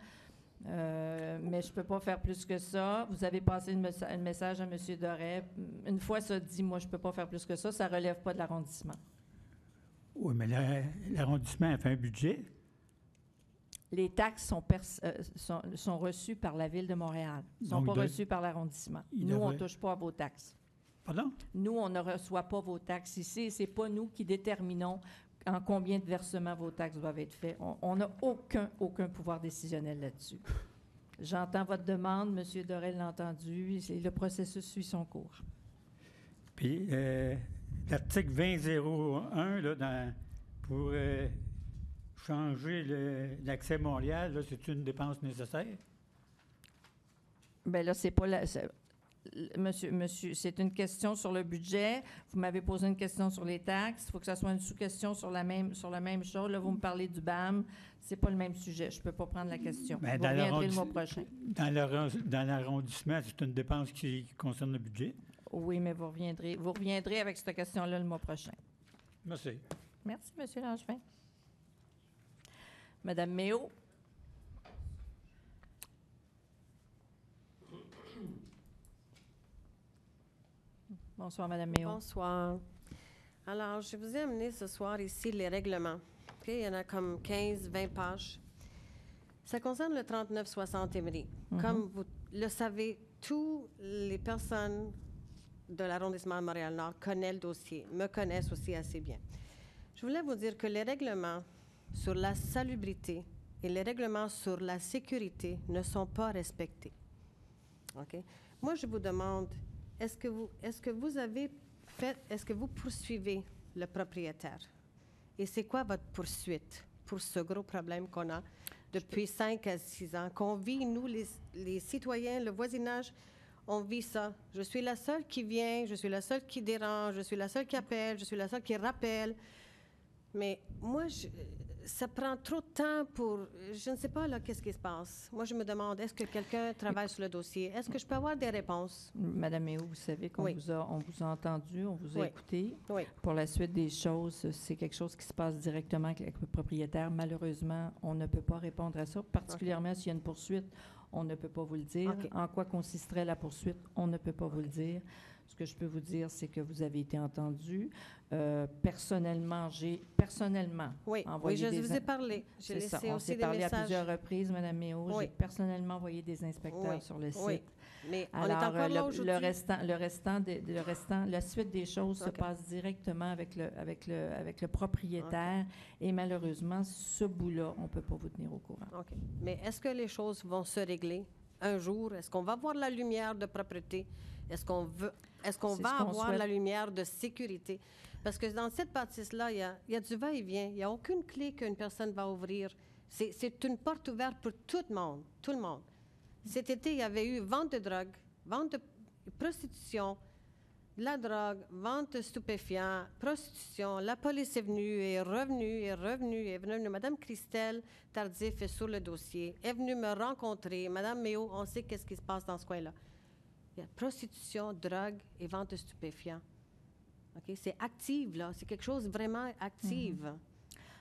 mais je ne peux pas faire plus que ça. Vous avez passé le message à M. Doré. Une fois ça dit, moi, je ne peux pas faire plus que ça. Ça ne relève pas de l'arrondissement. Oui, mais l'arrondissement a fait un budget. Les taxes sont reçues par la Ville de Montréal. Elles ne sont pas reçues par l'arrondissement. Nous, on ne touche pas à vos taxes. Pardon? Nous, on ne reçoit pas vos taxes ici. Ce n'est pas nous qui déterminons en combien de versements vos taxes doivent être faits. On n'a aucun pouvoir décisionnel là-dessus. J'entends votre demande. M. Doré l'a entendu. Le processus suit son cours. Puis, l'article 2001, là, pour changer l'accès Montréal, là, c'est une dépense nécessaire? Bien là, c'est pas Monsieur, c'est une question sur le budget. Vous m'avez posé une question sur les taxes. Il faut que ça soit une sous-question sur la même chose. Là, vous me parlez du BAM. C'est pas le même sujet. Je peux pas prendre la question. Bien, vous reviendrez le mois prochain. Dans l'arrondissement, c'est une dépense qui concerne le budget? Oui, mais vous reviendrez avec cette question-là le mois prochain. Merci. Merci, M. Langevin. Madame Méo. Bonsoir, Mme Méo. Bonsoir. Alors, je vous ai amené ce soir ici les règlements. Okay? Il y en a comme 15, 20 pages. Ça concerne le 3960 Emery. Comme vous le savez, toutes les personnes de l'arrondissement de Montréal-Nord connaissent le dossier, me connaissent aussi assez bien. Je voulais vous dire que les règlements sur la salubrité et les règlements sur la sécurité ne sont pas respectés. OK? Moi, je vous demande... Est-ce que vous poursuivez le propriétaire? Et c'est quoi votre poursuite pour ce gros problème qu'on a depuis 5 à 6 ans, qu'on vit, nous, les citoyens, le voisinage, on vit ça. Je suis la seule qui vient, je suis la seule qui dérange, je suis la seule qui appelle, je suis la seule qui rappelle. Mais moi, ça prend trop de temps pour... Je ne sais pas, là, qu'est-ce qui se passe. Moi, je me demande, est-ce que quelqu'un travaille sur le dossier? Est-ce que je peux avoir des réponses? Madame Méo, vous savez qu'on vous a entendu, on vous a écouté. Oui. Pour la suite des choses, c'est quelque chose qui se passe directement avec le propriétaire. Malheureusement, on ne peut pas répondre à ça, particulièrement s'il y a une poursuite. On ne peut pas vous le dire. En quoi consisterait la poursuite? On ne peut pas vous le dire. Ce que je peux vous dire, c'est que vous avez été entendu. Personnellement, j'ai envoyé je vous ai parlé. J'ai laissé on aussi s'est des parlé messages. à plusieurs reprises, Mme Méo. Oui. J'ai personnellement envoyé des inspecteurs sur le site. Oui. Mais on alors, est encore là aujourd'hui. La suite des choses se passe directement avec le propriétaire. Et malheureusement, ce bout-là, on ne peut pas vous tenir au courant. OK. Mais est-ce que les choses vont se régler un jour? Est-ce qu'on va avoir la lumière de propreté? Est-ce qu'on va avoir la lumière de sécurité? Parce que dans cette bâtisse-là, il y a du va-et-vient. Il n'y a aucune clé qu'une personne va ouvrir. C'est une porte ouverte pour tout le monde. Tout le monde. Cet été, il y avait eu vente de drogue, vente de prostitution, de la drogue, vente de stupéfiants, prostitution. La police est venue, est revenue. Madame Christelle Tardif est sur le dossier, est venue me rencontrer. Madame Méo, on sait qu'est-ce qui se passe dans ce coin-là. Il y a prostitution, drogue et vente de stupéfiants. OK? C'est actif, là. C'est quelque chose de vraiment actif.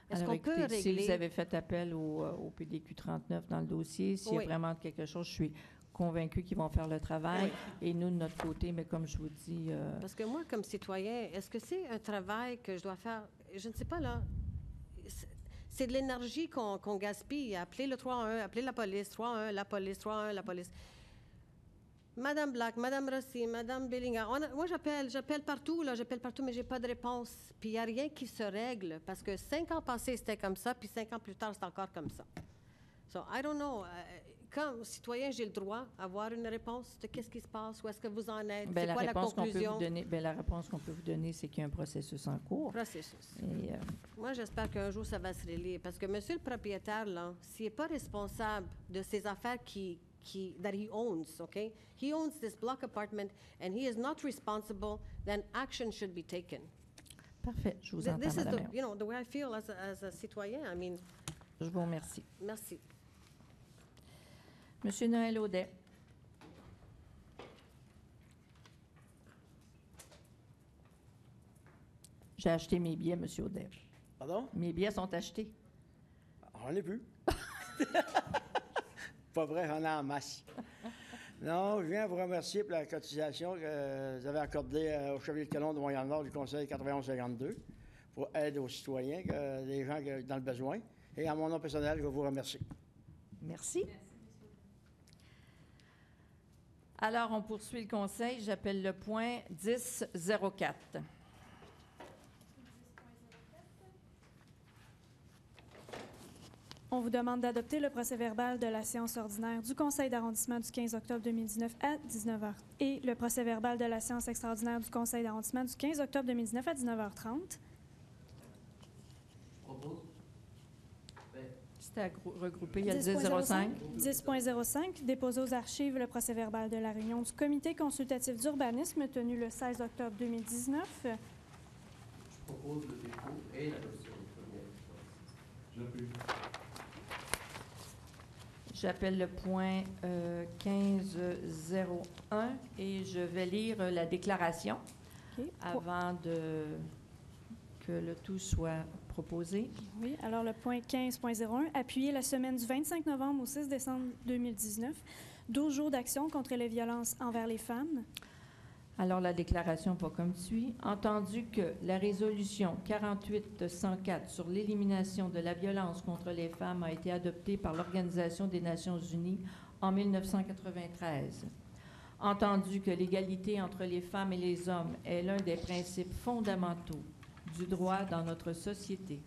Est-ce qu'on peut régler... Si vous avez fait appel au PDQ 39 dans le dossier, s'il y a vraiment quelque chose, je suis convaincue qu'ils vont faire le travail. Et nous, de notre côté, mais comme je vous dis... Parce que moi, comme citoyen, est-ce que c'est un travail que je dois faire? Je ne sais pas, là. C'est de l'énergie qu'on gaspille. Appelez le 311, appelez la police, 311, la police, 311, la police. Madame Black, Madame Rossi, Madame Bellingham. Moi, j'appelle partout, mais j'ai pas de réponse. Puis il n'y a rien qui se règle, parce que 5 ans passés, c'était comme ça, puis 5 ans plus tard, c'est encore comme ça. So, I don't know. comme citoyen, j'ai le droit d'avoir une réponse de qu'est-ce qui se passe, où est-ce que vous en êtes, Ben, c'est la quoi la réponse qu'on peut conclusion. vous donner, ben, la réponse qu'on peut vous donner, c'est qu'il y a un processus en cours. Processus. Et, Moi, j'espère qu'un jour, ça va se régler. Parce que monsieur le propriétaire, là, s'il n'est pas responsable de ses affaires that he owns, okay? He owns this block apartment and he is not responsible, then action should be taken. parfait, je vous entends, This is Madame the, Mayor. you know, the way I feel as a citoyen. I mean, Je vous remercie. merci. Monsieur Noël Audet. J'ai acheté mes billets, Monsieur Audet. Pardon? Mes billets sont achetés. On ai vu. Pas vrai, j'en ai en masse. Non, je viens vous remercier pour la cotisation que vous avez accordée au Chevalier de Colomb de Montréal-Nord du Conseil 9152 pour aide aux citoyens, les gens dans le besoin. Et à mon nom personnel, je vous remercie. Merci. Alors, on poursuit le conseil. J'appelle le point 1004. On vous demande d'adopter le procès-verbal de la séance ordinaire du Conseil d'arrondissement du 15 octobre 2019 à 19h et le procès-verbal de la séance extraordinaire du Conseil d'arrondissement du 15 octobre 2019 à 19h30. C'était à regrouper. Il y a 10.05. 10.05. Déposer aux archives le procès-verbal de la réunion du Comité consultatif d'urbanisme tenue le 16 octobre 2019. Je propose le dépôt et l'adoption du premier. J'appelle le point 1501 et je vais lire la déclaration avant que le tout soit proposé. Oui, alors le point 15.01, appuyer la semaine du 25 novembre au 6 décembre 2019, 12 jours d'action contre les violences envers les femmes. Alors, la déclaration va comme suit. Entendu que la résolution 48-104 sur l'élimination de la violence contre les femmes a été adoptée par l'Organisation des Nations unies en 1993. Entendu que l'égalité entre les femmes et les hommes est l'un des principes fondamentaux du droit dans notre société.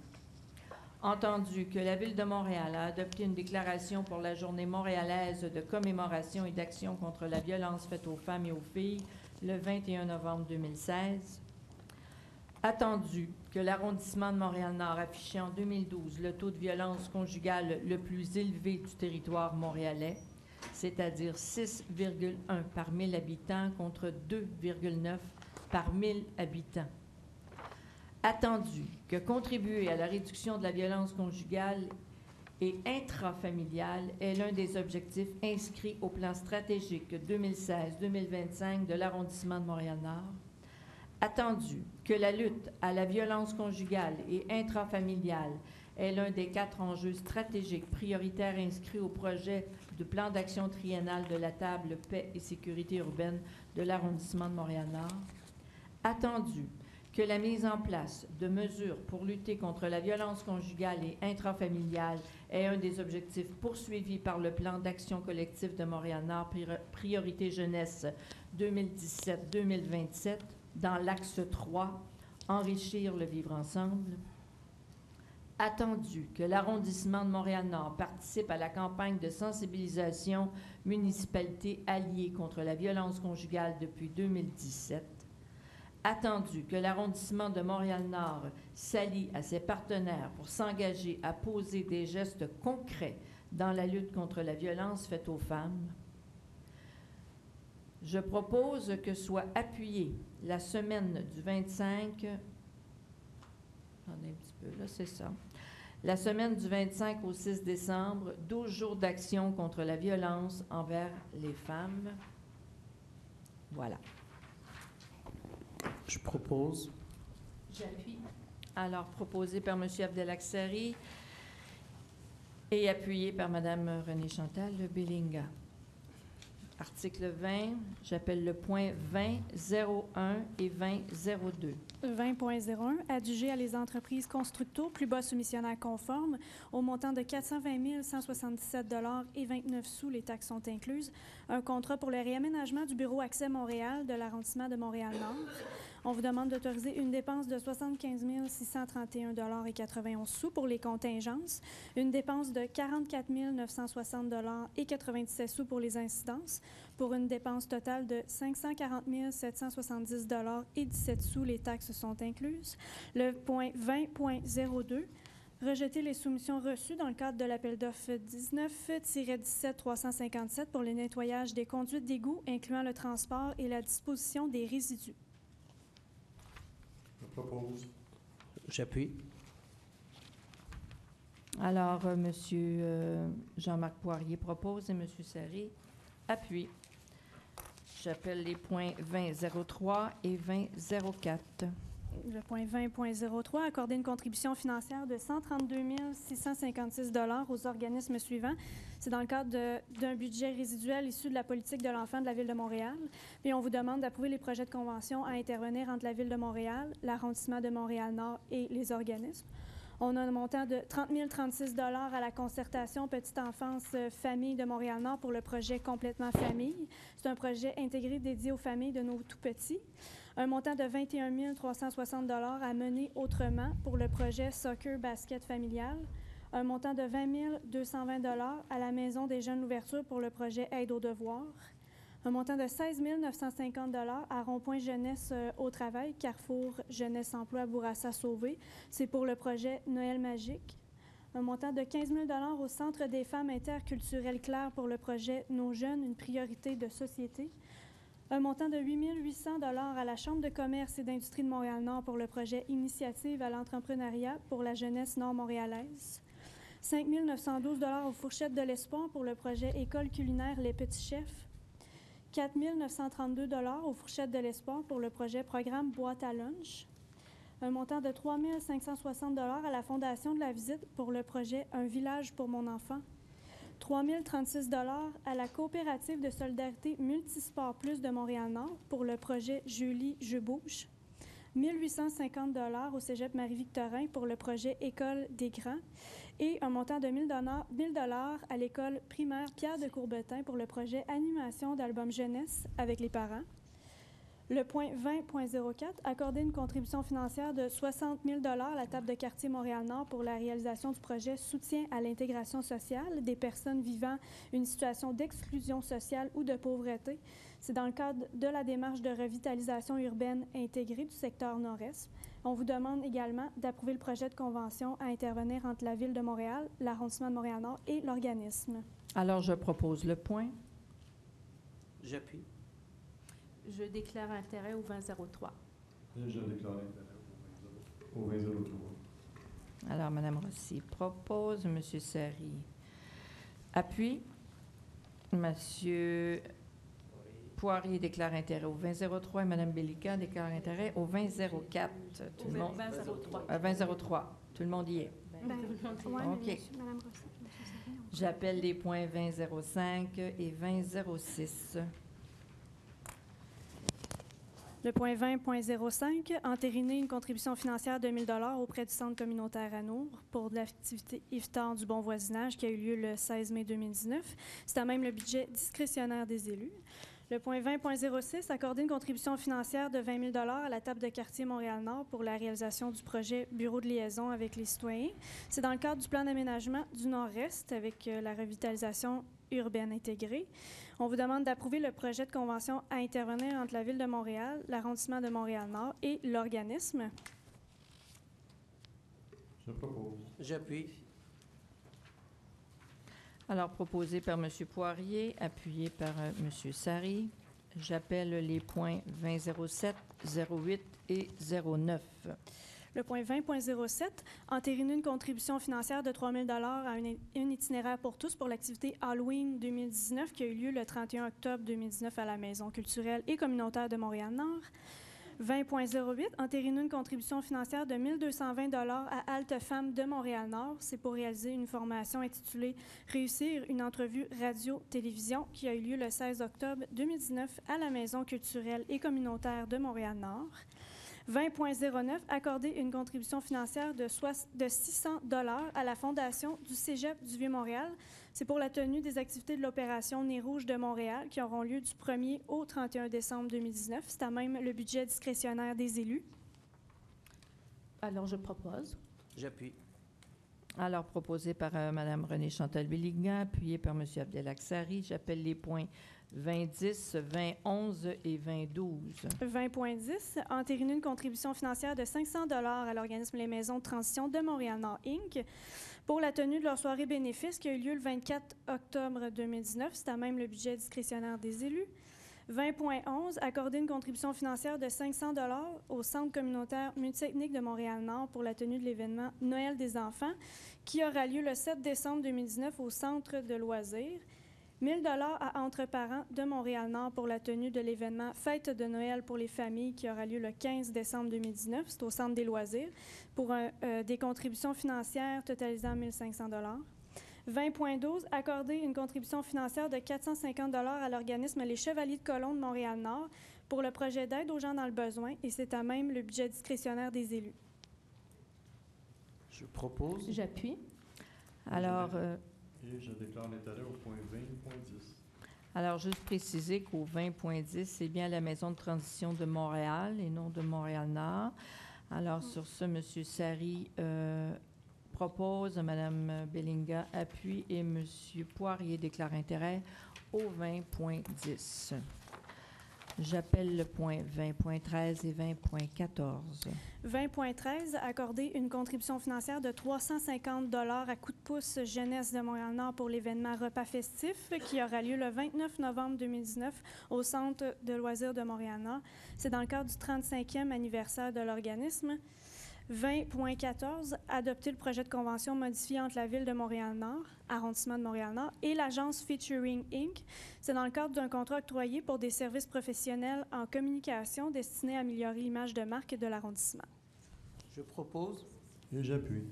Entendu que la Ville de Montréal a adopté une déclaration pour la Journée montréalaise de commémoration et d'action contre la violence faite aux femmes et aux filles le 21 novembre 2016. Attendu que l'arrondissement de Montréal-Nord affichait en 2012 le taux de violence conjugale le plus élevé du territoire montréalais, c'est-à-dire 6,1 par 1000 habitants contre 2,9 par 1000 habitants. Attendu que contribuer à la réduction de la violence conjugale et intrafamiliale est l'un des objectifs inscrits au plan stratégique 2016-2025 de l'arrondissement de Montréal-Nord. Attendu que la lutte à la violence conjugale et intrafamiliale est l'un des 4 enjeux stratégiques prioritaires inscrits au projet de plan d'action triennal de la table paix et sécurité urbaine de l'arrondissement de Montréal-Nord. Attendu que la mise en place de mesures pour lutter contre la violence conjugale et intrafamiliale est un des objectifs poursuivis par le plan d'action collectif de Montréal-Nord, priorité jeunesse 2017-2027, dans l'axe 3, enrichir le vivre ensemble. Attendu que l'arrondissement de Montréal-Nord participe à la campagne de sensibilisation municipalité alliée contre la violence conjugale depuis 2017. Attendu que l'arrondissement de Montréal-Nord s'allie à ses partenaires pour s'engager à poser des gestes concrets dans la lutte contre la violence faite aux femmes. Je propose que soit appuyée la semaine du 25... Attendez un petit peu, là, c'est ça. La semaine du 25 au 6 décembre, 12 jours d'action contre la violence envers les femmes. Voilà. Je propose. J'appuie. Alors, proposé par M. Abdelaksari et appuyé par Mme Renée-Chantal Bélinga. Article 20, j'appelle le point 20.01 et 20.02. 20.01, adjugé à les entreprises Constructo, plus bas soumissionnaire conforme, au montant de 420 177,29 $, les taxes sont incluses, un contrat pour le réaménagement du bureau Accès Montréal de l'arrondissement de Montréal-Nord. On vous demande d'autoriser une dépense de 75 631,91 $ pour les contingences, une dépense de 44 960,97 $ pour les incidences, pour une dépense totale de 540 770,17 $. Les taxes sont incluses. Le point 20.02, rejeter les soumissions reçues dans le cadre de l'appel d'offres 19-17-357 pour le nettoyage des conduites d'égout, incluant le transport et la disposition des résidus. Je propose. J'appuie. Alors, Monsieur Jean-Marc Poirier propose et Monsieur Sarry appuie. J'appelle les points 20.03 et 20.04. Le point 20.03, accorder une contribution financière de 132 656 $ aux organismes suivants. C'est dans le cadre d'un budget résiduel issu de la politique de l'enfant de la Ville de Montréal. Puis on vous demande d'approuver les projets de convention à intervenir entre la Ville de Montréal, l'arrondissement de Montréal-Nord et les organismes. On a un montant de 30 036 $ à la concertation Petite Enfance Famille de Montréal-Nord pour le projet Complètement Famille. C'est un projet intégré dédié aux familles de nos tout-petits. Un montant de 21 360 $ à mener autrement pour le projet Soccer Basket familial. Un montant de 20 220 $ à la Maison des jeunes L'Ouverture pour le projet Aide aux devoirs. Un montant de 16 950 $ à Rond-Point Jeunesse au travail, Carrefour Jeunesse Emploi Bourassa Sauvé. C'est pour le projet Noël magique. Un montant de 15 000 $ au Centre des femmes interculturelles Claire pour le projet Nos jeunes, une priorité de société. Un montant de 8 800 $ à la Chambre de commerce et d'industrie de Montréal-Nord pour le projet Initiative à l'entrepreneuriat pour la jeunesse nord-montréalaise. 5 912 $ aux Fourchettes de l'Espoir pour le projet École culinaire Les Petits Chefs. 4 932 $ aux Fourchettes de l'Espoir pour le projet Programme Boîte à lunch. Un montant de 3 560 $ à la Fondation de la Visite pour le projet Un village pour mon enfant. 3 036 $ à la Coopérative de solidarité Multisport Plus de Montréal-Nord pour le projet Julie Je bouge. 1 850 $ au Cégep Marie-Victorin pour le projet École des grands. Et un montant de 1 000 $ à l'école primaire Pierre de Courbetin pour le projet Animation d'album jeunesse avec les parents. Le point 20.04, accorder une contribution financière de 60 000 $ à la table de quartier Montréal-Nord pour la réalisation du projet Soutien à l'intégration sociale des personnes vivant une situation d'exclusion sociale ou de pauvreté. C'est dans le cadre de la démarche de revitalisation urbaine intégrée du secteur nord-est. On vous demande également d'approuver le projet de convention à intervenir entre la Ville de Montréal, l'arrondissement de Montréal-Nord et l'organisme. Alors, je propose le point. J'appuie. Je déclare intérêt au 20.03. Je déclare intérêt au 20.03. Alors, Mme Rossi propose, M. Sarry appuie. M. Poirier déclare intérêt au 20.03 et Mme Bellica déclare intérêt au 20.04. Tout le monde. 20.03. Tout le monde y est. OK. J'appelle les points 20.05 et 20.06. Le point 20.05, entériner une contribution financière de 1 000 $ auprès du Centre communautaire Anour pour l'activité Iftar du bon voisinage qui a eu lieu le 16 mai 2019. C'est à même le budget discrétionnaire des élus. Le point 20.06, accorder une contribution financière de 20 000 $ à la table de quartier Montréal-Nord pour la réalisation du projet Bureau de liaison avec les citoyens. C'est dans le cadre du plan d'aménagement du Nord-Est avec la revitalisation urbaine intégrée. On vous demande d'approuver le projet de convention à intervenir entre la Ville de Montréal, l'arrondissement de Montréal-Nord et l'organisme. Je propose. J'appuie. Alors, proposé par M. Poirier, appuyé par M. Sarry. J'appelle les points 20.07, 08 et 09. Le point 20.07, entériner une contribution financière de 3 000 $ à un itinéraire pour tous pour l'activité Halloween 2019 qui a eu lieu le 31 octobre 2019 à la Maison culturelle et communautaire de Montréal-Nord. 20.08, entériner une contribution financière de 1 220 $ à Halte Femmes de Montréal-Nord. C'est pour réaliser une formation intitulée « Réussir une entrevue radio-télévision » qui a eu lieu le 16 octobre 2019 à la Maison culturelle et communautaire de Montréal-Nord. 20.09, accorder une contribution financière de 600 $ à la Fondation du Cégep du Vieux-Montréal. C'est pour la tenue des activités de l'opération Nez rouge de Montréal qui auront lieu du 1er au 31 décembre 2019. C'est à même le budget discrétionnaire des élus. Alors, je propose. J'appuie. Alors, proposé par Mme Renée Chantal-Béligan, appuyé par M. Abdelaksari. J'appelle les points 2010, 2011 et 2012. 20.10, entériner une contribution financière de 500 $ à l'organisme Les Maisons de transition de Montréal-Nord, Inc. pour la tenue de leur soirée bénéfice qui a eu lieu le 24 octobre 2019. C'est à même le budget discrétionnaire des élus. 20.11, accorder une contribution financière de 500 $ au Centre communautaire multitechnique de Montréal-Nord pour la tenue de l'événement Noël des enfants qui aura lieu le 7 décembre 2019 au Centre de loisirs. 1 000 $ à Entre parents de Montréal-Nord pour la tenue de l'événement Fête de Noël pour les familles qui aura lieu le 15 décembre 2019. C'est au Centre des loisirs pour des contributions financières totalisant 1 500 $. 20.12, accorder une contribution financière de 450 $ à l'organisme Les Chevaliers de Colomb de Montréal-Nord pour le projet d'aide aux gens dans le besoin et c'est à même le budget discrétionnaire des élus. Je propose. J'appuie. Alors, Et je déclare l'intérêt au point 20.10. alors, juste préciser qu'au 20.10, c'est bien la Maison de transition de Montréal et non de Montréal-Nord. Alors, sur ce, M. Sari propose, Mme Béligan appuie et M. Poirier déclare intérêt au 20.10. J'appelle le point 20.13 et 20.14. 20.13, accorder une contribution financière de 350 $ à Coup de pouce Jeunesse de Montréal-Nord pour l'événement Repas festif qui aura lieu le 29 novembre 2019 au Centre de loisirs de Montréal-Nord. C'est dans le cadre du 35e anniversaire de l'organisme. 20.14, adopter le projet de convention modifié entre la Ville de Montréal-Nord, arrondissement de Montréal-Nord, et l'agence Featuring Inc. C'est dans le cadre d'un contrat octroyé pour des services professionnels en communication destinés à améliorer l'image de marque de l'arrondissement. Je propose. Et j'appuie.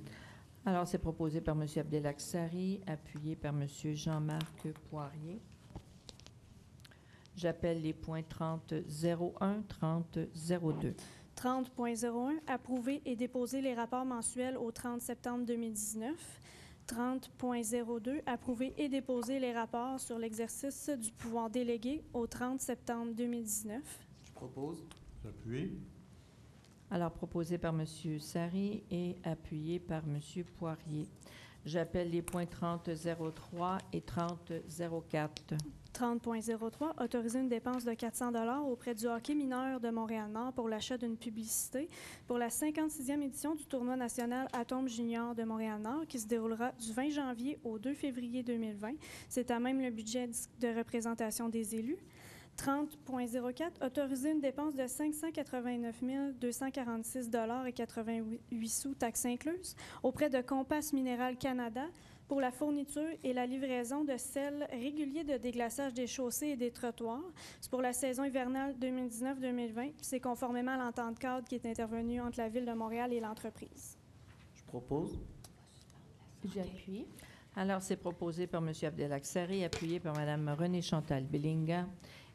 Alors, c'est proposé par M. Abdelaksari, appuyé par M. Jean-Marc Poirier. J'appelle les points 30.01, 30.02. 30.01, approuver et déposer les rapports mensuels au 30 septembre 2019. 30.02, approuver et déposer les rapports sur l'exercice du pouvoir délégué au 30 septembre 2019. Je propose. J'appuie. Alors, proposé par M. Sari et appuyé par M. Poirier. J'appelle les points 30.03 et 30.04. 30.03, autoriser une dépense de 400 $ auprès du hockey mineur de Montréal-Nord pour l'achat d'une publicité pour la 56e édition du tournoi national Atome Junior de Montréal-Nord qui se déroulera du 20 janvier au 2 février 2020. C'est à même le budget de représentation des élus. 30.04, autoriser une dépense de 589 246 $ et 88 sous, taxes incluses, auprès de Compass Minéral Canada pour la fourniture et la livraison de sel régulier de déglaçage des chaussées et des trottoirs. C'est pour la saison hivernale 2019-2020. C'est conformément à l'entente cadre qui est intervenue entre la Ville de Montréal et l'entreprise. Je propose. J'appuie. Alors, c'est proposé par M. Abdelaksari, appuyé par Mme Renée Chantal-Béligan.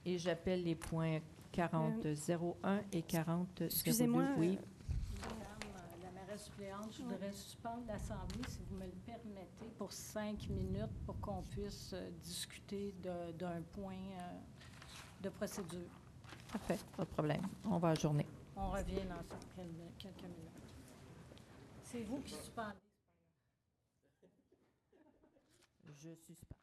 Et j'appelle les points 40.01 et 40.02. Excusez-moi. Oui. Madame la mairesse suppléante, je voudrais suspendre l'Assemblée, si vous me le permettez, pour 5 minutes pour qu'on puisse discuter d'un point de procédure. Parfait, pas de problème. On va ajourner. On revient dans quelques minutes. C'est vous qui suspendez. Je suspends.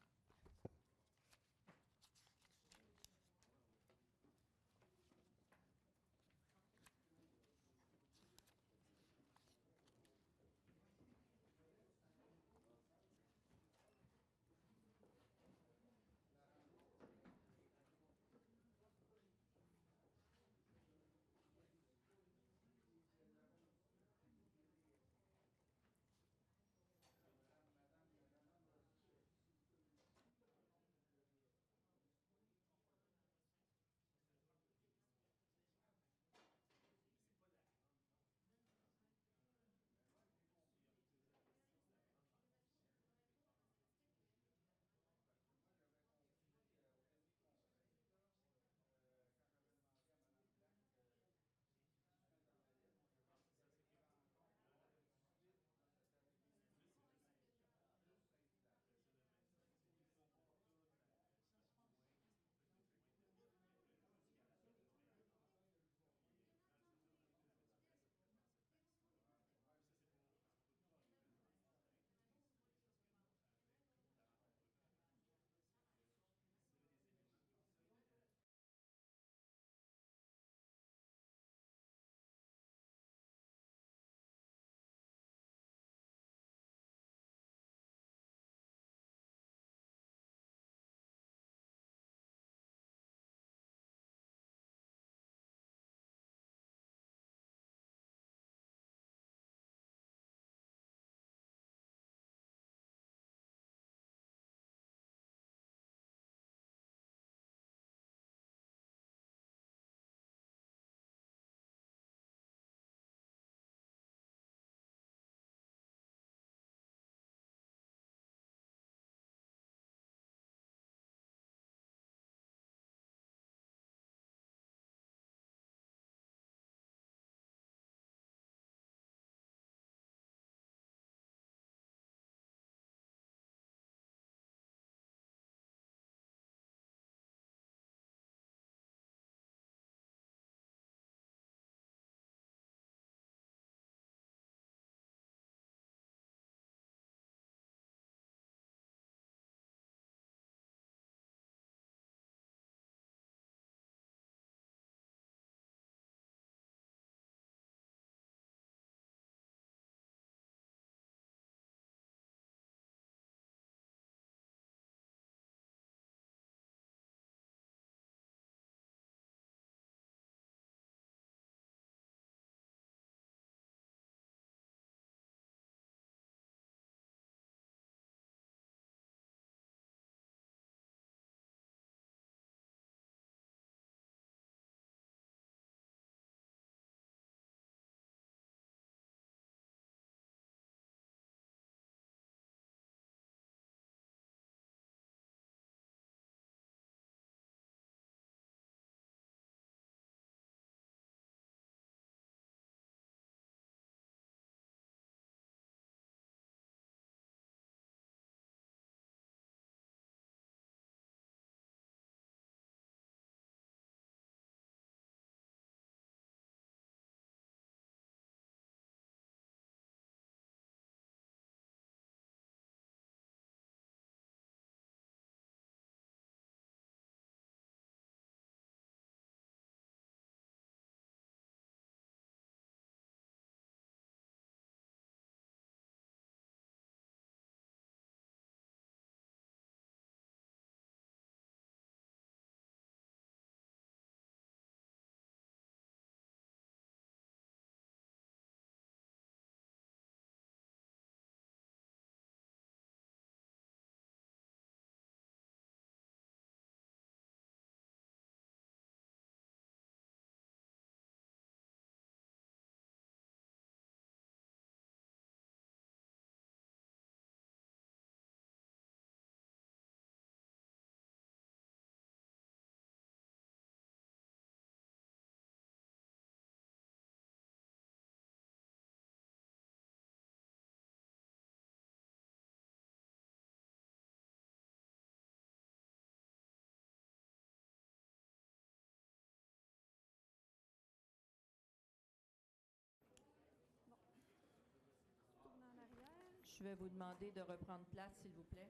Je vais vous demander de reprendre place, s'il vous plaît.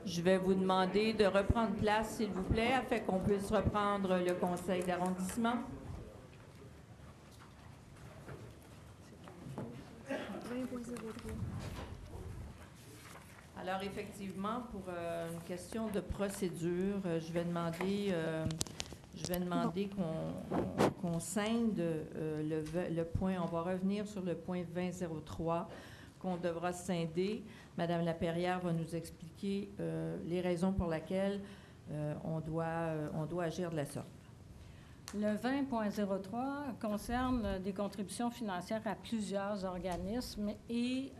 Je vais vous demander de reprendre place, s'il vous plaît, afin qu'on puisse reprendre le conseil d'arrondissement. Alors, effectivement, pour une question de procédure, je vais demander qu'on scinde le point. On va revenir sur le point 2003 qu'on devra scinder. Madame Laperrière va nous expliquer les raisons pour lesquelles on doit agir de la sorte. Le 20.03 concerne des contributions financières à plusieurs organismes et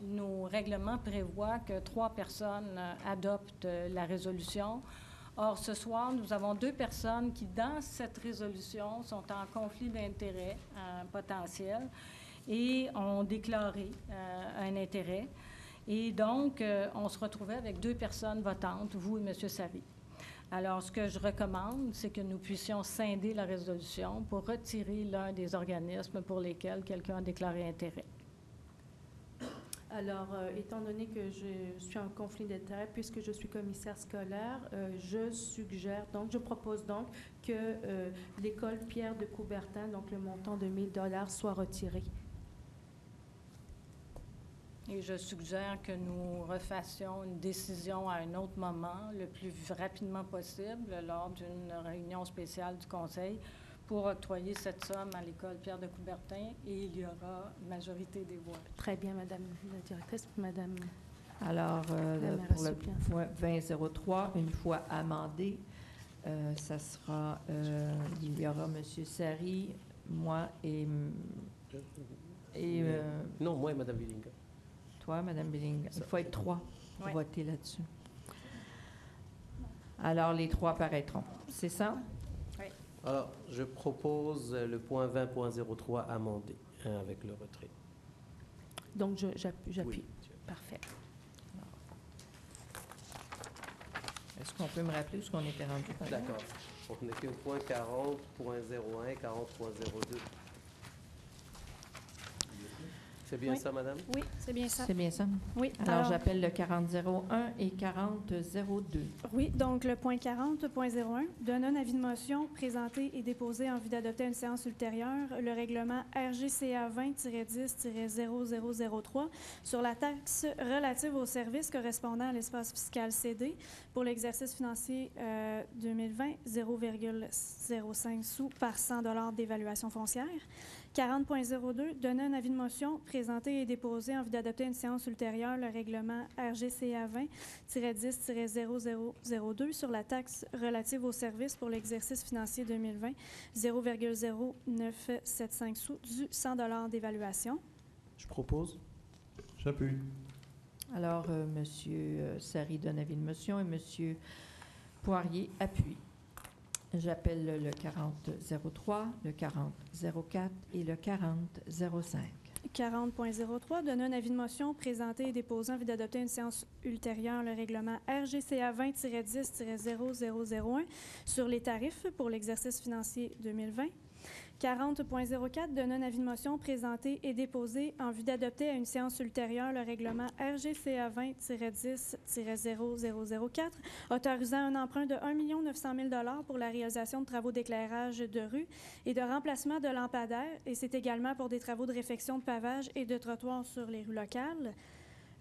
nos règlements prévoient que 3 personnes adoptent la résolution. Or, ce soir, nous avons 2 personnes qui, dans cette résolution, sont en conflit d'intérêts potentiel et ont déclaré un intérêt. Et donc, on se retrouvait avec 2 personnes votantes, vous et M. Savy. Alors, ce que je recommande, c'est que nous puissions scinder la résolution pour retirer l'un des organismes pour lesquels quelqu'un a déclaré intérêt. Alors, étant donné que je suis en conflit d'intérêt, puisque je suis commissaire scolaire, je propose donc que l'école Pierre de Coubertin, donc le montant de 1 000 $ soit retiré. Et je suggère que nous refassions une décision à un autre moment, le plus rapidement possible, lors d'une réunion spéciale du Conseil, pour octroyer cette somme à l'école Pierre de Coubertin, et il y aura majorité des voix. Très bien, Madame la directrice. Madame. Alors, pour le point 2003, une fois amendé, ça sera, il y aura M. Sary, moi et non, moi et Mme Billinga. Toi, Mme Billinga. Il faut être 3 pour voter là-dessus. Alors, les 3 apparaîtront. C'est ça? Oui. Alors, je propose le point 20.03 amendé avec le retrait. Donc, j'appuie. Oui. Parfait. Est-ce qu'on peut me rappeler où est-ce qu'on était rendu? D'accord. On n'est qu'au point 40.01, 40.02. C'est bien ça, madame? Oui, c'est bien ça. C'est bien ça? Oui. Alors, j'appelle le 40.01 et 40.02. Oui, donc le point 40.01 donne un avis de motion présenté et déposé en vue d'adopter à une séance ultérieure le règlement RGCA 20-10-0003 sur la taxe relative aux services correspondant à l'espace fiscal cédé pour l'exercice financier 2020, 0,05 sous par 100 $ d'évaluation foncière. 40.02 donne un avis de motion présenté et déposé en vue d'adopter une séance ultérieure le règlement RGCA 20-10-0002 sur la taxe relative aux services pour l'exercice financier 2020, 0,0975 sous du 100 $ d'évaluation. Je propose. J'appuie. Alors, M. Sary donne avis de motion et M. Poirier appuie. J'appelle le 40.03, le 40.04 et le 40.05. 40.03 donne un avis de motion présenté et déposé en vue d'adopter une séance ultérieure le règlement RGCA 20-10-0001 sur les tarifs pour l'exercice financier 2020. 40.04 donne un avis de motion présenté et déposé en vue d'adopter à une séance ultérieure le règlement RGCA 20-10-0004 autorisant un emprunt de 1 900 000 $ pour la réalisation de travaux d'éclairage de rue et de remplacement de lampadaires, et c'est également pour des travaux de réfection de pavage et de trottoirs sur les rues locales.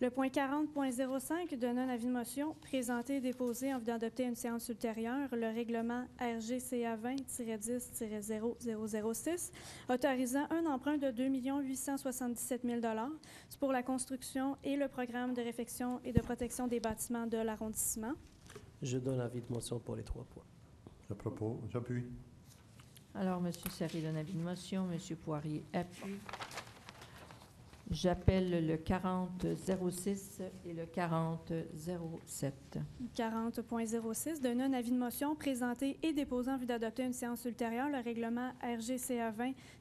Le point 40.05 donne un avis de motion présenté et déposé en vue d'adopter une séance ultérieure le règlement RGCA 20-10-0006 autorisant un emprunt de 2 877 000 $ pour la construction et le programme de réfection et de protection des bâtiments de l'arrondissement. Je donne avis de motion pour les 3 points. Je propose. J'appuie. Alors, M. Sary donne avis de motion, M. Poirier appuie. J'appelle le 40.06 et le 40.07. 40.06 donne un avis de motion présenté et déposé en vue d'adopter une séance ultérieure le règlement RGCA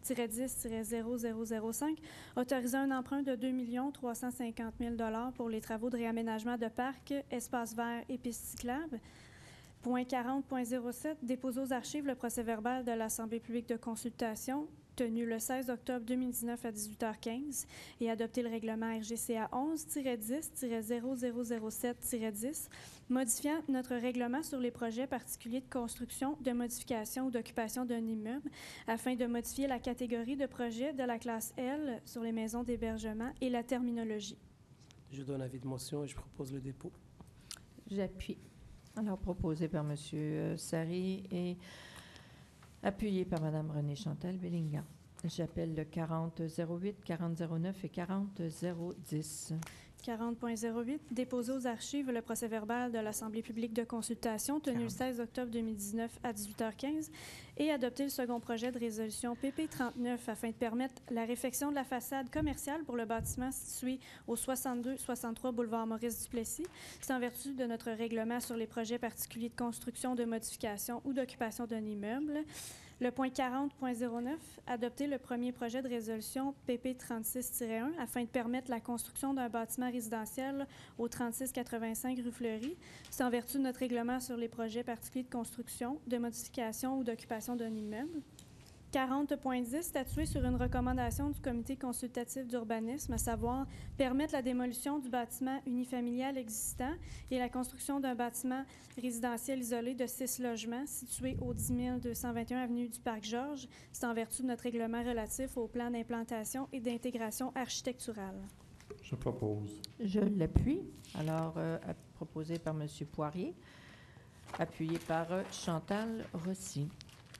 20-10-0005 autorisant un emprunt de 2 350 000 $ pour les travaux de réaménagement de parcs, espaces verts et pistes cyclables. Point 40.07 déposer aux archives le procès-verbal de l'Assemblée publique de consultation tenu le 16 octobre 2019 à 18h15 et adopter le règlement RGCA 11-10-0007-10, modifiant notre règlement sur les projets particuliers de construction, de modification ou d'occupation d'un immeuble afin de modifier la catégorie de projets de la classe L sur les maisons d'hébergement et la terminologie. Je donne avis de motion et je propose le dépôt. J'appuie. Alors, proposé par M. Sari et appuyé par Mme Renée-Chantal Bellingham. J'appelle le 4008, 4009 et 4010. 40.08, déposé aux archives le procès-verbal de l'Assemblée publique de consultation tenu le 16 octobre 2019 à 18h15 et adopter le second projet de résolution PP39 afin de permettre la réfection de la façade commerciale pour le bâtiment situé au 62-63 boulevard Maurice-Duplessis. C'est en vertu de notre règlement sur les projets particuliers de construction, de modification ou d'occupation d'un immeuble. Le point 40.09, adopter le premier projet de résolution PP36-1 afin de permettre la construction d'un bâtiment résidentiel au 3685 rue Fleury. C'est en vertu de notre règlement sur les projets particuliers de construction, de modification ou d'occupation d'un immeuble. 40.10, statuer sur une recommandation du comité consultatif d'urbanisme, à savoir permettre la démolition du bâtiment unifamilial existant et la construction d'un bâtiment résidentiel isolé de 6 logements situé au 10 221 avenue du Parc-Georges. C'est en vertu de notre règlement relatif au plan d'implantation et d'intégration architecturale. Je propose. Je l'appuie. Alors, proposé par M. Poirier, appuyé par Chantal Rossi.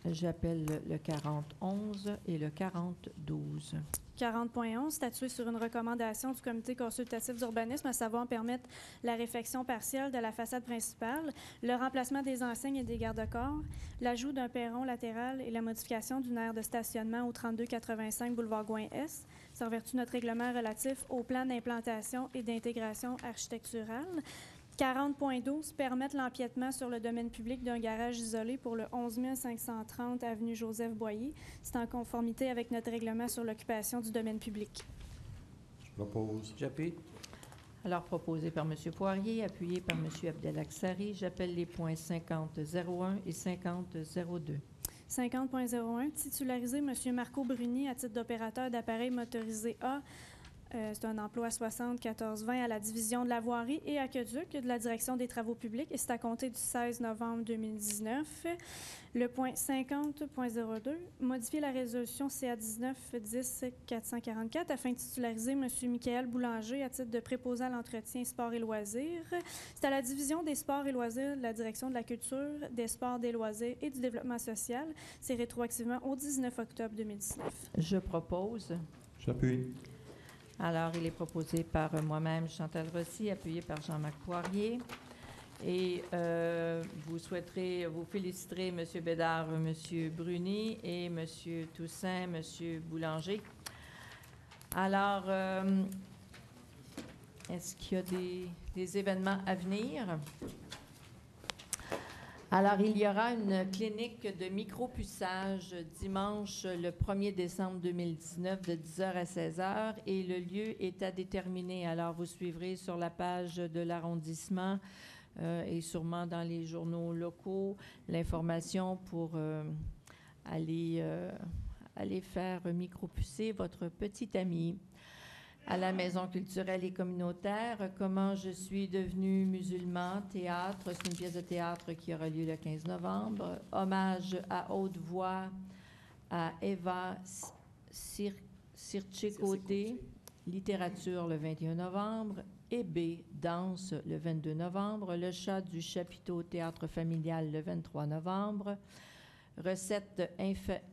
J'appelle le 4011 et le 4012. 40.11, statuer sur une recommandation du comité consultatif d'urbanisme, à savoir permettre la réfection partielle de la façade principale, le remplacement des enseignes et des garde-corps, l'ajout d'un perron latéral et la modification d'une aire de stationnement au 3285 boulevard Gouin-Est. C'est en vertu de notre règlement relatif au plan d'implantation et d'intégration architecturale. 40.12, permettre l'empiètement sur le domaine public d'un garage isolé pour le 11 530 avenue Joseph-Boyer. C'est en conformité avec notre règlement sur l'occupation du domaine public. Je propose. J'appuie. Alors, proposé par M. Poirier, appuyé par M. Abdelaksari. J'appelle les points 50.01 et 50.02. 50.01, titulariser M. Marco Bruni à titre d'opérateur d'appareil motorisé A. C'est un emploi 60-14-20 à la division de la voirie et aqueduc de la direction des travaux publics et c'est à compter du 16 novembre 2019. Le point 50.02, modifier la résolution CA19-10-444 afin de titulariser M. Michael Boulanger à titre de préposé à l'entretien sport et loisirs. C'est à la division des sports et loisirs de la direction de la culture, des sports, des loisirs et du développement social. C'est rétroactivement au 19 octobre 2019. Je propose. J'appuie. Alors, il est proposé par moi-même, Chantal Rossi, appuyé par Jean-Marc Poirier. Et vous féliciterez M. Bédard, M. Bruni et M. Toussaint, M. Boulanger. Alors, est-ce qu'il y a des événements à venir? Alors, il y aura une clinique de micropuçage dimanche le 1er décembre 2019 de 10h à 16h et le lieu est à déterminer. Alors, vous suivrez sur la page de l'arrondissement et sûrement dans les journaux locaux l'information pour aller faire micropucer votre petit ami. À la Maison culturelle et communautaire, comment je suis devenu musulman, théâtre. C'est une pièce de théâtre qui aura lieu le 15 novembre. Hommage à haute voix à Eva Sirché-Côté, littérature le 21 novembre. Hébé, danse le 22 novembre. Le chat du chapiteau théâtre familial le 23 novembre. Recette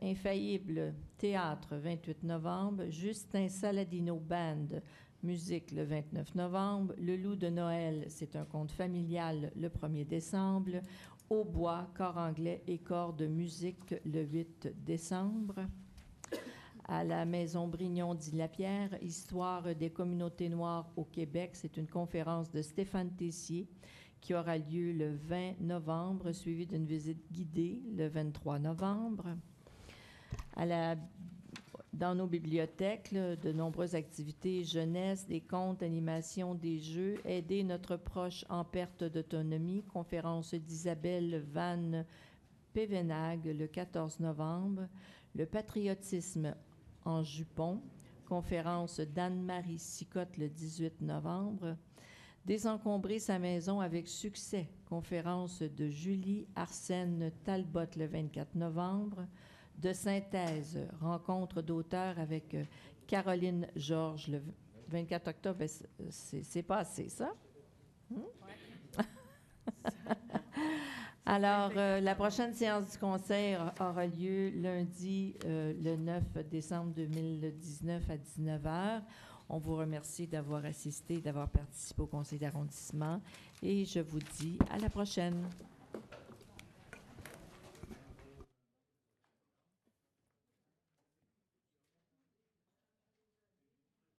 infaillible, théâtre, 28 novembre. Justin Saladino Band, musique, le 29 novembre. Le Loup de Noël, c'est un conte familial, le 1er décembre. Au bois, corps anglais et corps de musique, le 8 décembre. À la Maison Brignon d'Île-la-Pierre, Histoire des communautés noires au Québec, c'est une conférence de Stéphane Tessier qui aura lieu le 20 novembre, suivi d'une visite guidée le 23 novembre. Dans nos bibliothèques, de nombreuses activités jeunesse, des contes, animations, des jeux, aider notre proche en perte d'autonomie, conférence d'Isabelle Van Pevenag le 14 novembre, Le patriotisme en jupon, conférence d'Anne-Marie Sicotte le 18 novembre. Désencombrer sa maison avec succès, conférence de Julie Arsène Talbot le 24 novembre. De synthèse, rencontre d'auteurs avec Caroline Georges le 24 octobre. C'est passé, ça? Alors, la prochaine séance du Conseil aura lieu lundi, le 9 décembre 2019 à 19h. On vous remercie d'avoir assisté, d'avoir participé au Conseil d'arrondissement et je vous dis à la prochaine.